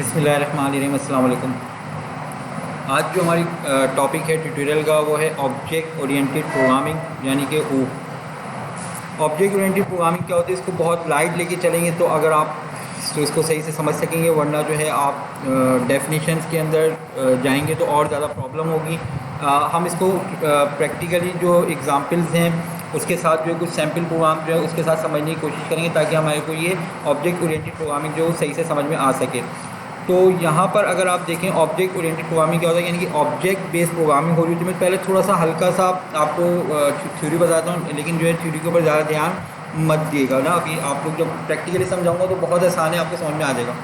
बिस्मिल्लाहिर्रहमानिर्रहीम। अस्सलाम वालेकुम। आज जो हमारी टॉपिक है ट्यूटोरियल का वो है ऑब्जेक्ट ओरिएंटेड प्रोग्रामिंग यानी कि ऑब्जेक्ट ओरिएंटेड प्रोग्रामिंग क्या होती है, इसको बहुत लाइट लेके चलेंगे तो अगर आप तो इसको सही से समझ सकेंगे, वरना जो है आप डेफिनेशंस के अंदर जाएंगे तो और ज़्यादा प्रॉब्लम होगी। हम इसको प्रैक्टिकली जो एग्ज़ाम्पल्स हैं उसके साथ जो कुछ सैम्पल प्रोग्राम जो है उसके साथ समझने की कोशिश करेंगे ताकि हमारे को ये ऑब्जेक्ट ओरिएंटेड प्रोग्रामिंग जो सही से समझ में आ सके। तो यहाँ पर अगर आप देखें ऑब्जेक्ट ओरिएंटेड प्रोग्रामिंग क्या होता है, यानी कि ऑब्जेक्ट बेस्ड प्रोग्रामिंग हो रही है। तो मैं पहले थोड़ा सा हल्का सा आपको थ्योरी बताता हूँ, लेकिन जो है थ्योरी के ऊपर ज़्यादा ध्यान मत दिएगा ना। अभी आप लोग जब प्रैक्टिकली समझाऊंगा तो बहुत आसान है, आपको समझ में आ जाएगा।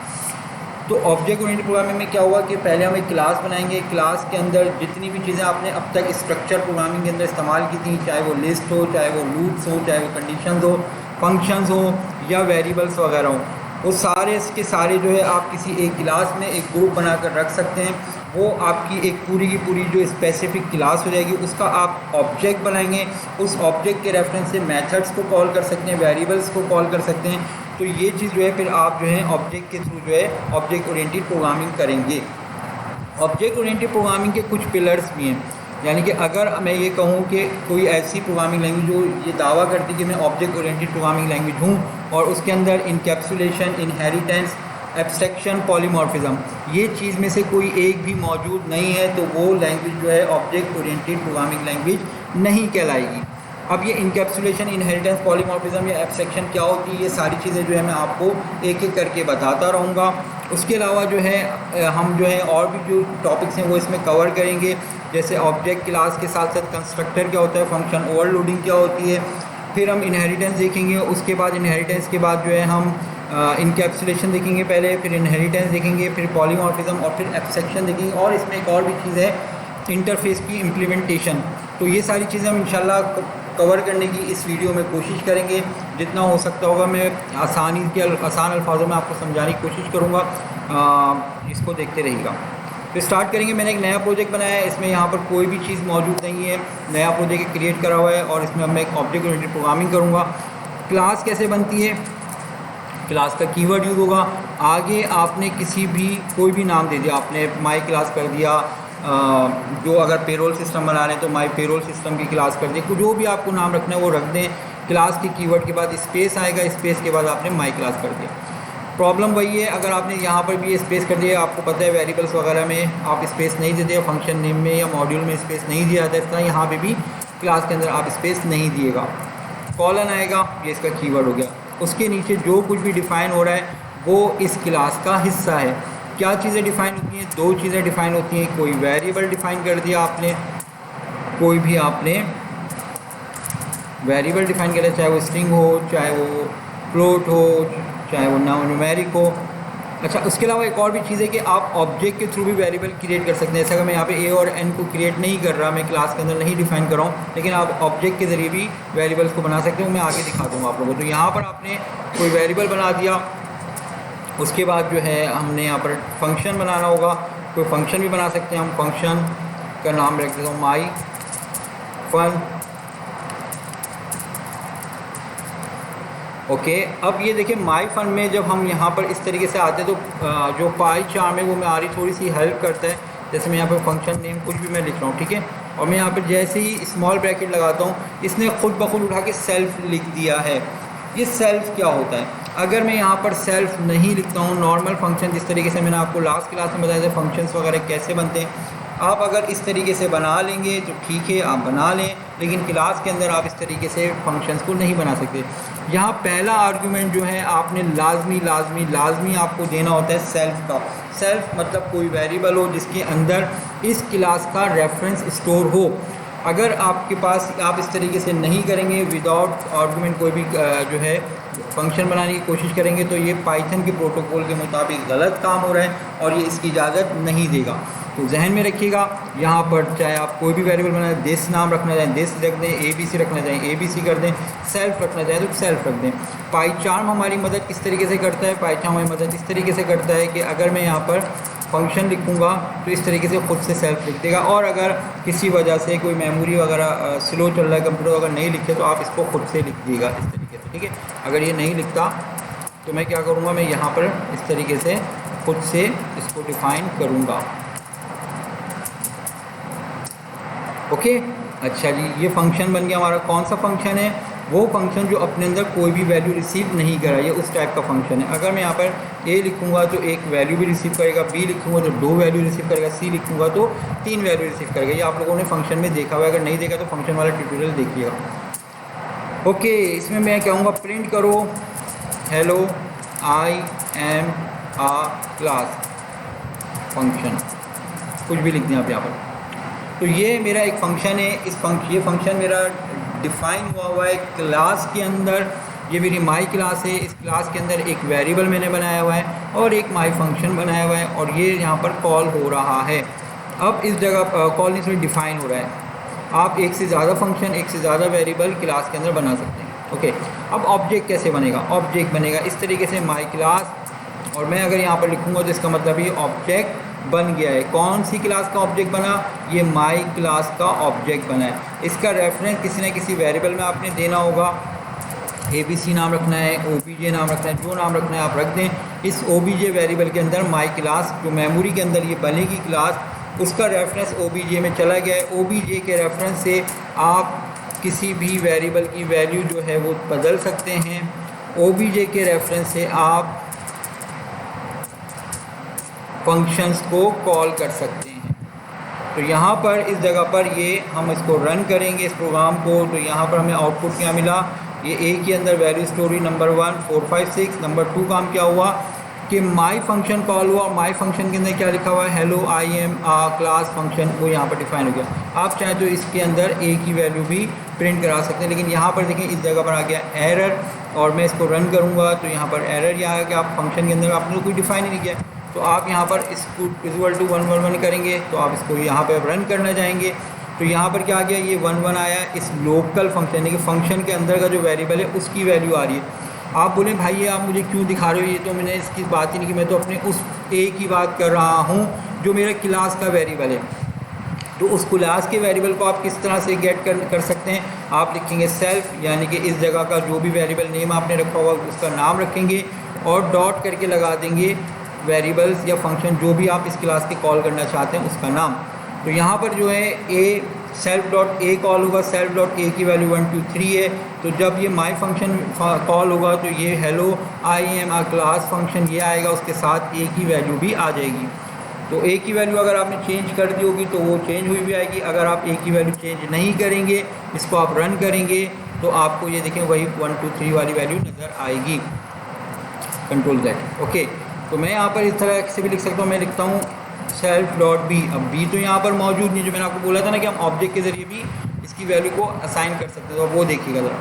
तो ऑब्जेक्ट ओरिएंटेड प्रोग्रामिंग में क्या हुआ कि पहले हम एक क्लास बनाएंगे। क्लास के अंदर जितनी भी चीज़ें आपने अब तक स्ट्रक्चर प्रोग्रामिंग के अंदर इस्तेमाल की थी, चाहे वो लिस्ट हो, चाहे वो लूप्स हो, चाहे वो कंडीशंस हो, फंक्शंस हो या वेरिएबल्स वगैरह हो, वो सारे के सारे जो है आप किसी एक क्लास में एक ग्रुप बनाकर रख सकते हैं। वो आपकी एक पूरी की पूरी जो स्पेसिफिक क्लास हो जाएगी, उसका आप ऑब्जेक्ट बनाएंगे। उस ऑब्जेक्ट के रेफरेंस से मेथड्स को कॉल कर सकते हैं, वेरिएबल्स को कॉल कर सकते हैं। तो ये चीज़ जो है फिर आप जो है ऑब्जेक्ट के थ्रू जो है ऑब्जेक्ट ओरिएंटेड प्रोग्रामिंग करेंगे। ऑब्जेक्ट ओरिएंटेड प्रोग्रामिंग के कुछ पिलर्स भी हैं, यानी कि अगर मैं ये कहूँ कि कोई ऐसी प्रोग्रामिंग लैंग्वेज जो ये दावा करती है कि मैं ऑब्जेक्ट ओरिएंटेड प्रोग्रामिंग लैंग्वेज हूँ और उसके अंदर इनकैप्सुलेशन, इनहेरिटेंस, एब्स्ट्रैक्शन, पॉलीमॉर्फिज्म ये चीज़ में से कोई एक भी मौजूद नहीं है, तो वो लैंग्वेज जो है ऑब्जेक्ट ओरिएंटेड प्रोग्रामिंग लैंग्वेज नहीं कहलाएगी। अब ये इनकैप्सुलेशन, इनहेरिटेंस, पॉलीमॉर्फिज्म या एब्स्ट्रैक्शन क्या होती है, ये सारी चीज़ें जो है मैं आपको एक एक करके बताता रहूँगा। उसके अलावा जो है हम जो है और भी जो टॉपिक्स हैं वो इसमें कवर करेंगे, जैसे ऑब्जेक्ट क्लास के साथ साथ कंस्ट्रक्टर क्या होता है, फंक्शन ओवरलोडिंग क्या होती है, फिर हम इनहेरिटेंस देखेंगे। उसके बाद इनहेरिटेंस के बाद जो है हम इनकैप्सुलेशन देखेंगे पहले, फिर इनहेरिटेंस देखेंगे, फिर पॉलीमॉर्फिज्म और फिर एब्स्ट्रैक्शन देखेंगे। और इसमें एक और भी चीज़ है इंटरफेस की इम्प्लीमेंटेशन। तो ये सारी चीज़ें हम इंशाल्लाह कवर करने की इस वीडियो में कोशिश करेंगे। जितना हो सकता होगा मैं आसान अल्फाजों में आपको समझाने की कोशिश करूँगा। इसको देखते रहिएगा। तो स्टार्ट करेंगे। मैंने एक नया प्रोजेक्ट बनाया है, इसमें यहाँ पर कोई भी चीज़ मौजूद नहीं है, नया प्रोजेक्ट क्रिएट करा हुआ है और इसमें अब मैं एक ऑब्जेक्ट ओरिएंटेड प्रोग्रामिंग करूँगा। क्लास कैसे बनती है, क्लास का कीवर्ड यूज़ होगा। आगे आपने किसी भी कोई भी नाम दे दिया, आपने माई क्लास कर दिया, जो अगर पेरोल सिस्टम बना रहे हैं तो माई पेरोल सिस्टम की क्लास कर दी, जो भी आपको नाम रखना है वो रख दें। क्लास के कीवर्ड के बाद स्पेस आएगा, स्पेस के बाद आपने माई क्लास कर दिया। प्रॉब्लम वही है, अगर आपने यहाँ पर भी स्पेस कर दिया, आपको पता है वेरिएबल्स वगैरह में आप स्पेस नहीं देते, फंक्शन नेम में या मॉड्यूल में स्पेस नहीं दिया जाता, इस तरह यहाँ पे भी क्लास के अंदर आप स्पेस नहीं दिएगा। कॉलन आएगा, ये इसका कीवर्ड हो गया। उसके नीचे जो कुछ भी डिफ़ाइन हो रहा है वो इस क्लास का हिस्सा है। क्या चीज़ें डिफ़ाइन होती हैं, दो चीज़ें डिफ़ाइन होती हैं। कोई वेरिएबल डिफ़ाइन कर दिया आपने, कोई भी आपने वेरिएबल डिफ़ाइन कर दिया, चाहे वो स्ट्रिंग हो, चाहे वो फ्लोट हो, चाहे वो न्यूमेरिक हो। अच्छा, उसके अलावा एक और भी चीज़ है कि आप ऑब्जेक्ट के थ्रू भी वेरिएबल क्रिएट कर सकते हैं। जैसे अगर मैं यहाँ पे ए और एन को क्रिएट नहीं कर रहा, मैं क्लास के अंदर नहीं डिफाइन कर रहा हूँ, लेकिन आप ऑब्जेक्ट के ज़रिए भी वेरिएबल्स को बना सकते हो। मैं आगे दिखा दूँगा आप लोगों को। तो यहाँ पर आपने कोई वेरिएबल बना दिया, उसके बाद जो है हमने यहाँ पर फंक्शन बनाना होगा। कोई फंक्शन भी बना सकते हैं हम। फंक्शन का नाम रख देता हूँ माई फन। ओके, अब ये देखिए माई फन में जब हम यहाँ पर इस तरीके से आते हैं तो जो पाई चार्म है वो मैं आ रही थोड़ी सी हेल्प करता है। जैसे मैं यहाँ पर फंक्शन नेम कुछ भी मैं लिख रहा हूँ, ठीक है, और मैं यहाँ पर जैसे ही स्मॉल ब्रैकेट लगाता हूँ, इसने खुद ब खुद उठा के सेल्फ लिख दिया है। ये सेल्फ क्या होता है, अगर मैं यहाँ पर सेल्फ नहीं लिखता हूँ, नॉर्मल फंक्शन जिस तरीके से मैंने आपको लास्ट क्लास में बताया था फंक्शंस वगैरह कैसे बनते हैं, आप अगर इस तरीके से बना लेंगे तो ठीक है, आप बना लें, लेकिन क्लास के अंदर आप इस तरीके से फंक्शंस को नहीं बना सकते। यहाँ पहला आर्गुमेंट जो है आपने लाजमी आपको देना होता है सेल्फ का। सेल्फ मतलब कोई वेरिएबल हो जिसके अंदर इस क्लास का रेफरेंस स्टोर हो। अगर आपके पास आप इस तरीके से नहीं करेंगे, विदाउट आर्गुमेंट कोई भी जो है फंक्शन बनाने की कोशिश करेंगे, तो ये पाइथन के प्रोटोकॉल के मुताबिक गलत काम हो रहा है और ये इसकी इजाज़त नहीं देगा। तो जहन में रखिएगा, यहाँ पर चाहे आप कोई भी वेरिएबल बनाएं, दिस नाम रखना चाहें दिस रख दें, ABC रखना चाहें ABC कर दें, सेल्फ रखना चाहें तो सेल्फ रख दें। पाइचार्म हमारी मदद किस तरीके से करता है, पाइचार्म हमारी मदद इस तरीके से करता है कि अगर मैं यहाँ पर फंक्शन लिखूँगा तो इस तरीके से खुद से सेल्फ लिख देगा, और अगर किसी वजह से कोई मेमोरी वगैरह स्लो चल रहा है, कंप्यूटर अगर नहीं लिखे तो आप इसको खुद से लिख दिएगा इस तरीके से, ठीक है। अगर ये नहीं लिखता तो मैं क्या करूँगा, मैं यहाँ पर इस तरीके से खुद से इसको डिफाइन करूँगा। ओके, अच्छा जी, ये फंक्शन बन गया हमारा। कौन सा फंक्शन है? वो फंक्शन जो अपने अंदर कोई भी वैल्यू रिसीव नहीं करा, ये उस टाइप का फंक्शन है। अगर मैं यहाँ पर ए लिखूँगा तो एक वैल्यू भी रिसीव करेगा, बी लिखूँगा तो 2 वैल्यू रिसीव करेगा, सी लिखूँगा तो 3 वैल्यू रिसीव करेगा। ये आप लोगों ने फंक्शन में देखा हुआ है, अगर नहीं देखा तो फंक्शन वाला ट्यूटोरियल देखिएगा। ओके, इसमें मैं कहूँगा प्रिंट करो hello I am a class function, कुछ भी लिख दें आप यहाँ पर। तो ये मेरा एक फ़ंक्शन है। ये फंक्शन मेरा डिफ़ाइन हुआ है क्लास के अंदर। ये मेरी माई क्लास है। इस क्लास के अंदर एक वेरिएबल मैंने बनाया हुआ है और एक माई फंक्शन बनाया हुआ है, और ये यहाँ पर कॉल हो रहा है। अब इस जगह कॉल इसमें डिफ़ाइन हो रहा है। आप एक से ज़्यादा फंक्शन, एक से ज़्यादा वेरिएबल क्लास के अंदर बना सकते हैं। ओके, अब ऑब्जेक्ट कैसे बनेगा? ऑब्जेक्ट बनेगा इस तरीके से, माई क्लास, और मैं अगर यहाँ पर लिखूँगा तो इसका मतलब ये ऑब्जेक्ट बन गया है। कौन सी क्लास का ऑब्जेक्ट बना? ये माई क्लास का ऑब्जेक्ट बना है। इसका रेफरेंस किसी न किसी वेरिएबल में आपने देना होगा। ABC नाम रखना है, OBJ नाम रखना है, जो नाम रखना है आप रख दें। इस OBJ वेरिएबल के अंदर माई क्लास जो मेमोरी के अंदर ये बनेगी क्लास, उसका रेफरेंस OBJ में चला गया है। OBJ के रेफरेंस से आप किसी भी वेरिएबल की वैल्यू जो है वो बदल सकते हैं। OBJ के रेफरेंस से आप फंक्शंस को कॉल कर सकते हैं। तो यहाँ पर इस जगह पर ये हम इसको रन करेंगे इस प्रोग्राम को, तो यहाँ पर हमें आउटपुट क्या मिला? ये ए के अंदर वैल्यू स्टोरी नंबर 1 4 5 6। नंबर 2 काम क्या हुआ कि माई फंक्शन कॉल हुआ। माई फंक्शन के अंदर क्या लिखा हुआ है? Hello I am a class function, वो यहाँ पर डिफाइन हो गया। आप चाहें तो इसके अंदर ए की वैल्यू भी प्रिंट करा सकते हैं, लेकिन यहाँ पर देखें इस जगह पर आ गया एरर, और मैं इसको रन करूँगा तो यहाँ पर एरर यह आया कि आप फंक्शन के अंदर आपने कोई डिफाइन ही नहीं किया। तो आप यहाँ पर इसको इक्वल टू 1 1 1 करेंगे, तो आप इसको यहाँ पर रन करना चाहेंगे तो यहाँ पर क्या आ गया? ये 1 1 आया। इस लोकल फंक्शन यानी कि फंक्शन के अंदर का जो वेरिएबल है उसकी वैल्यू आ रही है। आप बोले भाई ये आप मुझे क्यों दिखा रहे हो? ये तो मैंने इसकी बात ही नहीं की, मैं तो अपने उस ए की बात कर रहा हूँ जो मेरा क्लास का वेरिएबल है। तो उस क्लास के वेरिएबल को आप किस तरह से गेट कर सकते हैं? आप लिखेंगे सेल्फ, यानी कि इस जगह का जो भी वेरिएबल नेम आपने रखा हुआ उसका नाम रखेंगे और डॉट करके लगा देंगे वेरिएबल्स या फंक्शन जो भी आप इस क्लास के कॉल करना चाहते हैं उसका नाम। तो यहाँ पर जो है ए सेल्फ डॉट ए कॉल होगा। सेल्फ डॉट ए की वैल्यू 1 2 3 है। तो जब ये माई फंक्शन कॉल होगा तो ये hello I am a class function ये आएगा, उसके साथ ए की वैल्यू भी आ जाएगी। तो ए की वैल्यू अगर आपने चेंज कर दी होगी तो वो चेंज हुई भी आएगी। अगर आप ए की वैल्यू चेंज नहीं करेंगे, इसको आप रन करेंगे तो आपको ये देखें वही 1 2 3 वाली वैल्यू नज़र आएगी। Control Z। ओके, तो मैं यहाँ पर इस तरह से भी लिख सकता हूँ। मैं लिखता हूँ सेल्फ डॉट बी। अब बी तो यहाँ पर मौजूद नहीं, जो मैंने आपको बोला था ना कि हम ऑब्जेक्ट के ज़रिए भी इसकी वैल्यू को असाइन कर सकते हैं, तो वो देखिएगा ज़रा।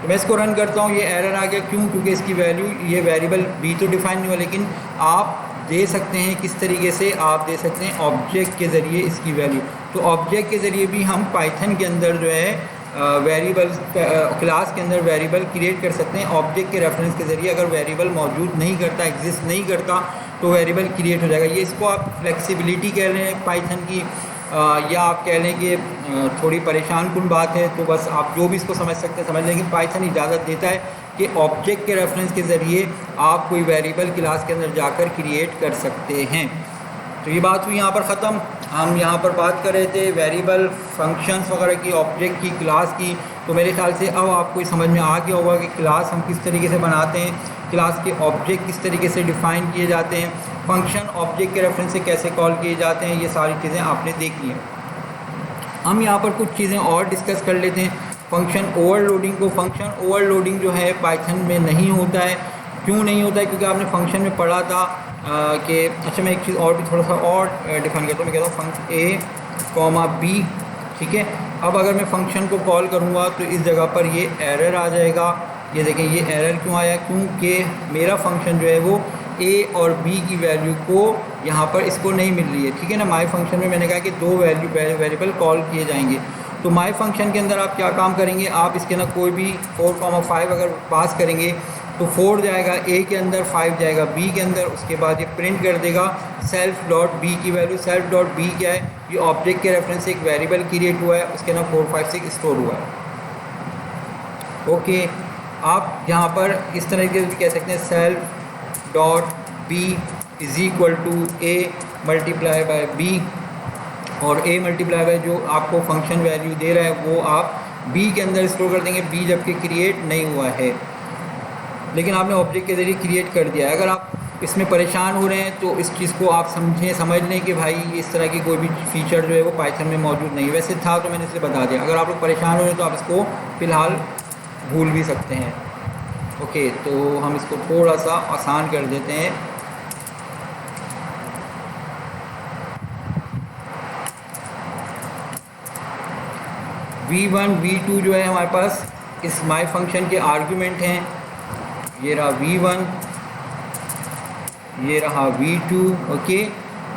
तो मैं इसको रन करता हूँ, ये एरर आ गया। क्यों? क्योंकि इसकी वैल्यू ये वेरिएबल बी तो डिफाइन नहीं हुआ, लेकिन आप दे सकते हैं किस तरीके से? आप दे सकते हैं ऑब्जेक्ट के ज़रिए इसकी वैल्यू। तो ऑब्जेक्ट के ज़रिए भी हम पाइथन के अंदर जो है वेरिएबल्स क्लास के अंदर वेरिएबल क्रिएट कर सकते हैं ऑब्जेक्ट के रेफरेंस के ज़रिए। अगर वेरिएबल मौजूद नहीं करता, एग्जिस्ट नहीं करता, तो वेरिएबल क्रिएट हो जाएगा। ये इसको आप फ्लेक्सिबिलिटी कह रहे हैं पाइथन की, या आप कह लें कि थोड़ी परेशान कुन बात है, तो बस आप जो भी इसको समझ सकते हैं समझ लेंगे। पाइथन इजाज़त देता है कि ऑब्जेक्ट के रेफरेंस के ज़रिए आप कोई वेरिएबल क्लास के अंदर जाकर क्रिएट कर सकते हैं। तो ये बात हुई यहाँ पर ख़त्म। हम यहाँ पर बात कर रहे थे वेरिएबल फंक्शंस वगैरह की, ऑब्जेक्ट की, क्लास की। तो मेरे ख्याल से अब आपको समझ में आ गया होगा कि क्लास हम किस तरीके से बनाते हैं, क्लास के ऑब्जेक्ट किस तरीके से डिफ़ाइन किए जाते हैं, फंक्शन ऑब्जेक्ट के रेफरेंस से कैसे कॉल किए जाते हैं। ये सारी चीज़ें आपने देख ली हैं। हम यहाँ पर कुछ चीज़ें और डिस्कस कर लेते हैं। फंक्शन ओवरलोडिंग को, फंक्शन ओवरलोडिंग जो है पाइथन में नहीं होता है। क्यों नहीं होता है? क्योंकि आपने फंक्शन में पढ़ा था कि अच्छा मैं एक चीज़ और भी थोड़ा सा और डिफाइन करता हूँ। मैं कहता हूँ फंक्शन ए कॉमा बी, ठीक है। अब अगर मैं फंक्शन को कॉल करूँगा तो इस जगह पर ये एरर आ जाएगा। ये देखें ये एरर क्यों आया? क्योंकि मेरा फंक्शन जो है वो ए और बी की वैल्यू को यहाँ पर इसको नहीं मिल रही है, ठीक है ना। माई फंक्शन में मैंने कहा कि 2 वेरिएबल कॉल किए जाएंगे। तो माई फंक्शन के अंदर आप क्या काम करेंगे? आप इसके ना कोई भी 4,5 अगर पास करेंगे तो 4 जाएगा ए के अंदर, 5 जाएगा बी के अंदर। उसके बाद ये प्रिंट कर देगा सेल्फ डॉट बी की वैल्यू। सेल्फ डॉट बी क्या है? ये ऑब्जेक्ट के रेफरेंस से एक वेरिएबल क्रिएट हुआ है, उसके ना 4 5 6 स्टोर हुआ है। ओके, आप यहाँ पर इस तरह के कह सकते हैं self dot B is equal to A multiply by B, और ए मल्टीप्लाई बाय जो आपको फंक्शन वैल्यू दे रहा है वो आप बी के अंदर स्टोर कर देंगे, बी जबकि क्रिएट नहीं हुआ है लेकिन आपने ऑब्जेक्ट के ज़रिए क्रिएट कर दिया है। अगर आप इसमें परेशान हो रहे हैं तो इस चीज़ को आप समझ लें कि भाई इस तरह की कोई भी फीचर जो है वो पाइथन में मौजूद नहीं है। वैसे था तो मैंने इसलिए बता दिया। अगर आप लोग परेशान हो रहे हैं तो आप इसको फ़िलहाल भूल भी सकते हैं। ओके, तो हम इसको थोड़ा सा आसान कर देते हैं। v1 v2 जो है हमारे पास इस माई फंक्शन के आर्गुमेंट हैं। ये रहा v1, ये रहा v2, ओके।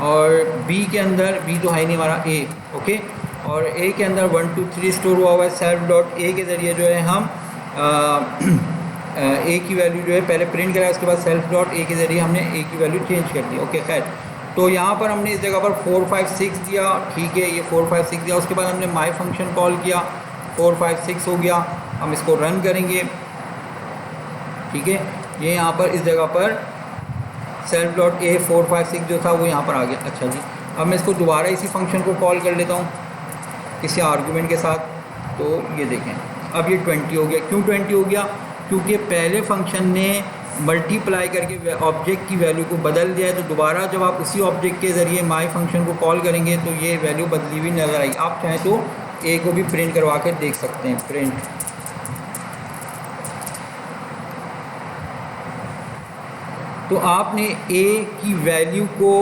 और b के अंदर b तो है नहीं हमारा a, ओके। और a के अंदर 1 2 3 स्टोर हुआ हुआ है। सेल्फ डॉट a के ज़रिए जो है हम a की वैल्यू जो है पहले प्रिंट करा, उसके बाद सेल्फ डॉट a के ज़रिए हमने a की वैल्यू चेंज कर दी। ओके, खैर तो यहाँ पर हमने इस जगह पर 4 5 6 दिया, ठीक है, ये 4 5 6 दिया। उसके बाद हमने माई फंक्शन कॉल किया, 4 5 6 हो गया। हम इसको रन करेंगे, ठीक है। ये यहाँ पर इस जगह पर सेल्फ डॉट ए 4 5 6 जो था वो यहाँ पर आ गया। अच्छा जी, अब मैं इसको दोबारा इसी फंक्शन को कॉल कर लेता हूँ किसी आर्गुमेंट के साथ। तो ये देखें अब ये 20 हो गया। क्यों 20 हो गया? क्योंकि पहले फंक्शन ने मल्टीप्लाई करके ऑब्जेक्ट की वैल्यू को बदल दिया है। तो दोबारा जब आप उसी ऑब्जेक्ट के ज़रिए माई फंक्शन को कॉल करेंगे तो ये वैल्यू बदली हुई नज़र आई। आप चाहें तो ए को भी प्रिंट करवा कर देख सकते हैं। प्रिंट, तो आपने ए की वैल्यू को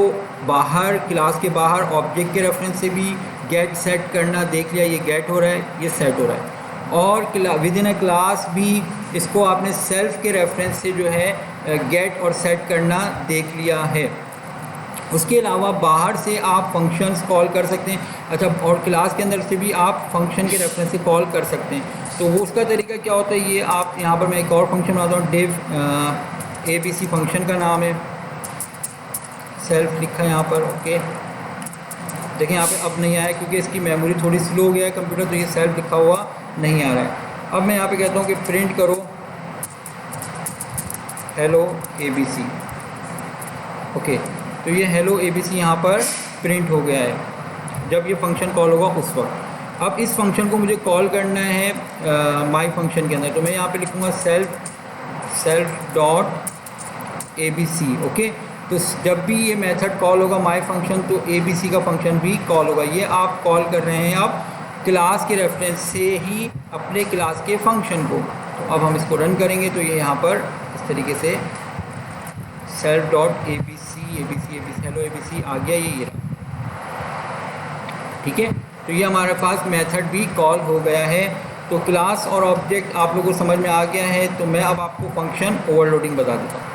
बाहर, क्लास के बाहर ऑब्जेक्ट के रेफरेंस से भी गेट सेट करना देख लिया। ये गेट हो रहा है, ये सेट हो रहा है। और विद इन अ क्लास भी इसको आपने सेल्फ के रेफरेंस से जो है गेट और सेट करना देख लिया है। उसके अलावा बाहर से आप फंक्शंस कॉल कर सकते हैं। अच्छा, और क्लास के अंदर से भी आप फंक्शन के रेफरेंस से कॉल कर सकते हैं। तो वो उसका तरीका क्या होता है, ये आप यहाँ पर मैं एक और फंक्शन बनाता हूँ। डिव ABC फंक्शन का नाम है, सेल्फ लिखा है यहाँ पर। ओके, देखिए यहाँ पे अब नहीं आया क्योंकि इसकी मेमोरी थोड़ी स्लो हो गया है कंप्यूटर, तो ये सेल्फ लिखा हुआ नहीं आ रहा है। अब मैं यहाँ पे कहता हूँ कि प्रिंट करो हेलो ABC। ओके, तो ये हेलो ABC यहाँ पर प्रिंट हो गया है जब ये फंक्शन कॉल होगा उस वक्त। अब इस फंक्शन को मुझे कॉल करना है माई फंक्शन के अंदर, तो मैं यहाँ पे लिखूँगा सेल्फ डॉट ABC। ओके, तो जब भी ये मेथड कॉल होगा माई फंक्शन तो ABC का फंक्शन भी कॉल होगा। ये आप कॉल कर रहे हैं अब क्लास के रेफरेंस से ही अपने क्लास के फंक्शन को। तो अब हम इसको रन करेंगे तो ये यहाँ पर इस तरीके से self dot ABC hello ABC आ गया, ये रहा, ठीक है। तो ये हमारे पास मेथड भी कॉल हो गया है। तो क्लास और ऑब्जेक्ट आप लोगों को समझ में आ गया है। तो मैं अब आपको फंक्शन ओवरलोडिंग बता देता हूँ।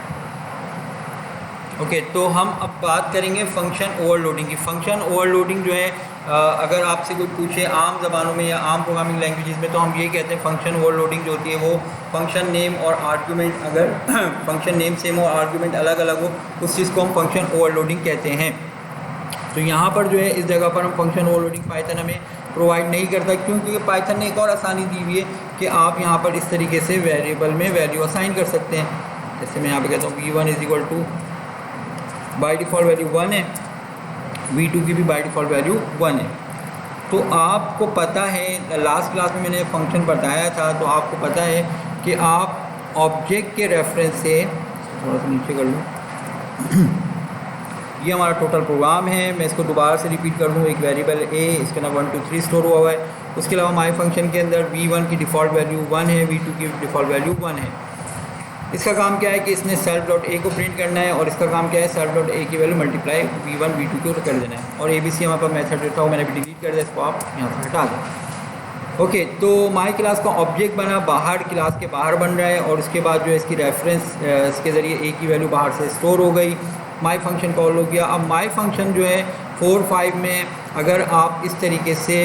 ओके, तो हम अब बात करेंगे फंक्शन ओवरलोडिंग की। फंक्शन ओवरलोडिंग जो है अगर आपसे कोई पूछे आम ज़बानों में या आम प्रोग्रामिंग लैंग्वेजेस में, तो हम ये कहते हैं फंक्शन ओवरलोडिंग जो होती है वो फंक्शन नेम और आर्गुमेंट, अगर फंक्शन नेम सेम हो आर्गुमेंट अलग अलग हो, उस चीज़ को हम फंक्शन ओवरलोडिंग कहते हैं। तो यहाँ पर जो है इस जगह पर हम फंक्शन ओवरलोडिंग पाइथन हमें प्रोवाइड नहीं करता। क्यों? क्योंकि पाइथन ने एक और आसानी दी हुई है कि आप यहाँ पर इस तरीके से वेरिएबल में वैल्यू असाइन कर सकते हैं। जैसे मैं यहाँ पे कहता हूँ v1 is equal to, by default value 1 है, v2 की भी बाई डिफ़ॉल्ट वैल्यू 1 है। तो आपको पता है, लास्ट क्लास में मैंने फंक्शन बताया था, तो आपको पता है कि आप ऑब्जेक्ट के रेफरेंस से, थोड़ा सा नीचे कर लूँ, ये हमारा टोटल प्रोग्राम है। मैं इसको दोबारा से रिपीट कर दूँ। एक वेरिएबल a, इसके अंदर 1 2 3 स्टोर हुआ हुआ है। उसके अलावा माई फंक्शन के अंदर v1 की डिफ़ॉल्ट वैल्यू 1 है, v2 की डिफ़ॉल्ट वैल्यू 1 है। इसका काम क्या है कि इसने सेल्फ डॉट ए को प्रिंट करना है, और इसका काम क्या है सेल्फ डॉट ए की वैल्यू मल्टीप्लाई v1 v2 को कर देना है। और ABC हमारे पास मेथड जो था वो मैंने भी डिलीट कर दिया, इसको आप यहाँ से हटा दें। ओके, तो माई क्लास का ऑब्जेक्ट बना, बाहर क्लास के बाहर बन रहा है, और उसके बाद जो है इसकी रेफरेंस इसके ज़रिए ए की वैल्यू बाहर से स्टोर हो गई। माई फंक्शन कॉल हो गया। अब माई फंक्शन जो है 4 5 में अगर आप इस तरीके से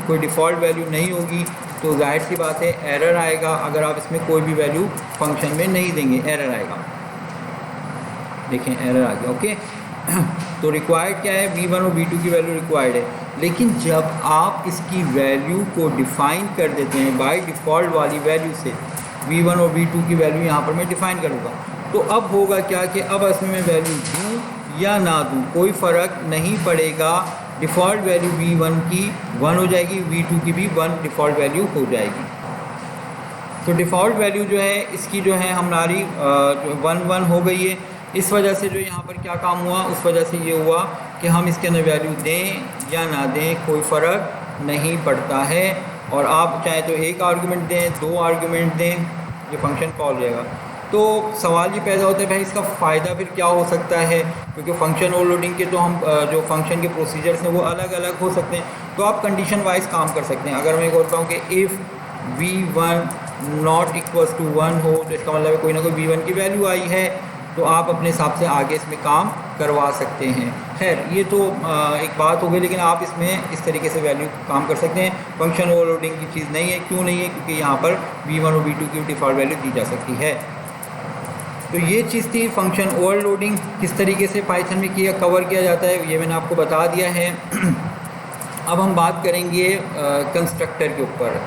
कोई डिफ़ॉल्ट वैल्यू नहीं होगी तो जाहिर सी बात है एरर आएगा। अगर आप इसमें कोई भी वैल्यू फंक्शन में नहीं देंगे एरर आएगा। देखें एरर आ गया। ओके, तो रिक्वायर्ड क्या है, v1 और v2 की वैल्यू रिक्वायर्ड है। लेकिन जब आप इसकी वैल्यू को डिफ़ाइन कर देते हैं बाय डिफ़ॉल्ट वाली वैल्यू से, v1 और v2 की वैल्यू यहाँ पर मैं डिफ़ाइन करूँगा, तो अब होगा क्या कि अब इसमें मैं वैल्यू दूँ या ना दूँ कोई फ़र्क नहीं पड़ेगा। डिफ़ॉल्ट वैल्यू v1 की 1 हो जाएगी, v2 की भी 1 डिफ़ॉल्ट वैल्यू हो जाएगी। तो डिफ़ॉल्ट वैल्यू जो है इसकी जो है हमारी जो 1 हो गई है। इस वजह से जो यहाँ पर क्या काम हुआ, उस वजह से ये हुआ कि हम इसके अंदर वैल्यू दें या ना दें कोई फ़र्क नहीं पड़ता है। और आप चाहे तो एक आर्गुमेंट दें, 2 आर्गुमेंट दें, ये फंक्शन कॉल हो जाएगा। तो सवाल ये पैदा होता है भाई इसका फ़ायदा फिर क्या हो सकता है, क्योंकि फ़ंक्शन ओवरलोडिंग के तो हम जो फंक्शन के प्रोसीजर्स हैं वो अलग अलग हो सकते हैं। तो आप कंडीशन वाइज काम कर सकते हैं। अगर मैं बोलता हूँ कि if v1 not equals to 1 हो, तो इसका मतलब है कोई ना कोई v1 की वैल्यू आई है, तो आप अपने हिसाब से आगे इसमें काम करवा सकते हैं। खैर ये तो एक बात हो गई, लेकिन आप इसमें इस तरीके से वैल्यू काम कर सकते हैं। फंक्शन ओवरलोडिंग की चीज़ नहीं है। क्यों नहीं है? क्योंकि यहाँ पर v1 और v2 की डिफ़ॉल्ट वैल्यू दी जा सकती है। तो ये चीज़ थी फंक्शन ओवरलोडिंग, किस तरीके से पाइथन में कवर किया जाता है ये मैंने आपको बता दिया है। अब हम बात करेंगे कंस्ट्रक्टर के ऊपर।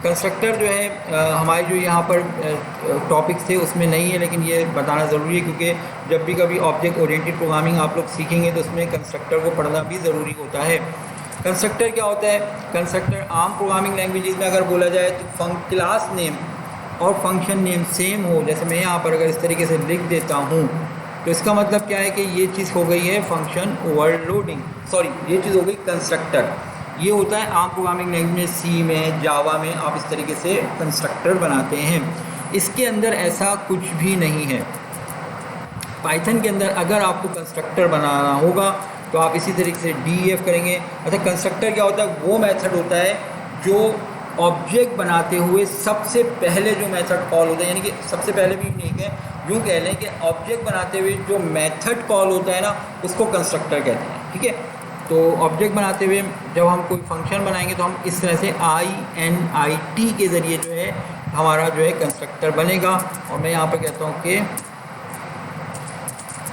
कंस्ट्रक्टर जो है हमारे जो यहाँ पर टॉपिक्स थे उसमें नहीं है, लेकिन ये बताना ज़रूरी है क्योंकि जब भी कभी ऑब्जेक्ट ओरिएंटेड प्रोग्रामिंग आप लोग सीखेंगे तो उसमें कंस्ट्रक्टर को पढ़ना भी ज़रूरी होता है। कंस्ट्रक्टर क्या होता है? कंस्ट्रक्टर आम प्रोग्रामिंग लैंग्वेजेस में अगर बोला जाए तो क्लास नेम और फंक्शन नेम सेम हो, जैसे मैं यहाँ पर अगर इस तरीके से लिख देता हूँ तो इसका मतलब क्या है कि ये चीज़ हो गई है फंक्शन ओवरलोडिंग, सॉरी ये चीज़ हो गई कंस्ट्रक्टर। ये होता है आम प्रोग्रामिंग लैंग्वेज में, सी में, जावा में आप इस तरीके से कंस्ट्रक्टर बनाते हैं। इसके अंदर ऐसा कुछ भी नहीं है। पाइथन के अंदर अगर आपको कंस्ट्रक्टर बनाना होगा तो आप इसी तरीके से डीईएफ करेंगे। अच्छा, कंस्ट्रक्टर क्या होता है? वो मेथड होता है जो ऑब्जेक्ट बनाते हुए सबसे पहले जो मेथड कॉल होता है, यानी कि सबसे पहले भी नहीं है, यूँ कह लें कि ऑब्जेक्ट बनाते हुए जो मेथड कॉल होता है ना उसको कंस्ट्रक्टर कहते हैं। ठीक है, तो ऑब्जेक्ट बनाते हुए जब हम कोई फंक्शन बनाएंगे तो हम इस तरह से INIT के ज़रिए जो है हमारा जो है कंस्ट्रक्टर बनेगा। और मैं यहाँ पर कहता हूँ कि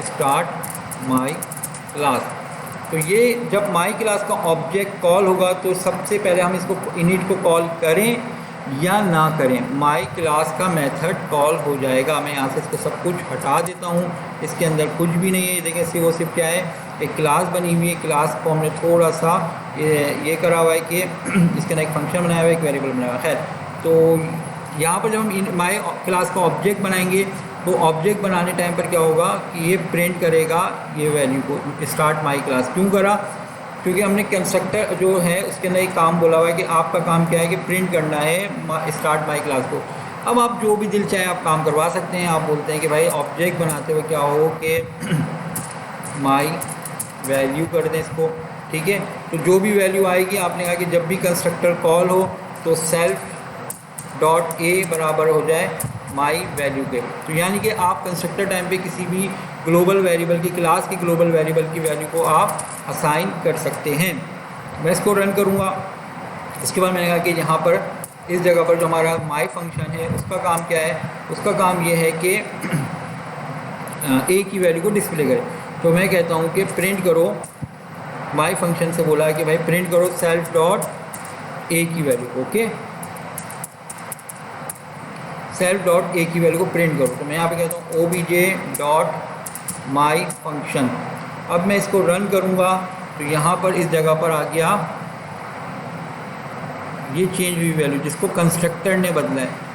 स्टार्ट माई क्लास। तो ये जब माई क्लास का ऑब्जेक्ट कॉल होगा तो सबसे पहले हम इसको इनिट को कॉल करें या ना करें, माई क्लास का मेथड कॉल हो जाएगा। मैं यहाँ से इसको सब कुछ हटा देता हूँ, इसके अंदर कुछ भी नहीं है। देखें सिर्फ क्या है, एक क्लास बनी हुई है। क्लास को हमने थोड़ा सा ये करा हुआ है कि इसके अंदर एक फंक्शन बनाया हुआ है, एक वेरिएबल बनाया हुआ है। खैर, तो यहाँ पर जब हम माई क्लास का ऑब्जेक्ट बनाएंगे तो ऑब्जेक्ट बनाने टाइम पर क्या होगा कि ये प्रिंट करेगा ये वैल्यू को, स्टार्ट माई क्लास। क्यों करा? क्योंकि हमने कंस्ट्रक्टर जो है उसके अंदर एक काम बोला हुआ है कि आपका काम क्या है कि प्रिंट करना है स्टार्ट माई क्लास को। अब आप जो भी दिल चाहे आप काम करवा सकते हैं। आप बोलते हैं कि भाई ऑब्जेक्ट बनाते हुए क्या हो कि माई वैल्यू कर दें इसको। ठीक है, तो जो भी वैल्यू आएगी, आपने कहा कि जब भी कंस्ट्रक्टर कॉल हो तो सेल्फ डॉट ए बराबर हो जाए माई वैल्यू के। तो यानी कि आप कंस्ट्रक्टर टाइम पे किसी भी ग्लोबल वेरिएबल की, क्लास की ग्लोबल वेरिएबल की वैल्यू को आप असाइन कर सकते हैं। मैं इसको रन करूँगा। इसके बाद मैंने कहा कि यहाँ पर इस जगह पर जो हमारा माई फंक्शन है उसका काम क्या है? उसका काम ये है कि ए की वैल्यू को डिस्प्ले करे। तो मैं कहता हूँ कि प्रिंट करो, माई फंक्शन से बोला है कि भाई प्रिंट करो सेल्फ डॉट ए की वैल्यू को। ओके, सेल्फ डॉट ए की वैल्यू को प्रिंट करो। तो मैं यहाँ पे कहता हूँ obj डॉट माई फंक्शन। अब मैं इसको रन करूँगा तो यहाँ पर इस जगह पर आ गया ये चेंज हुई वैल्यू जिसको कंस्ट्रक्टर ने बदला है।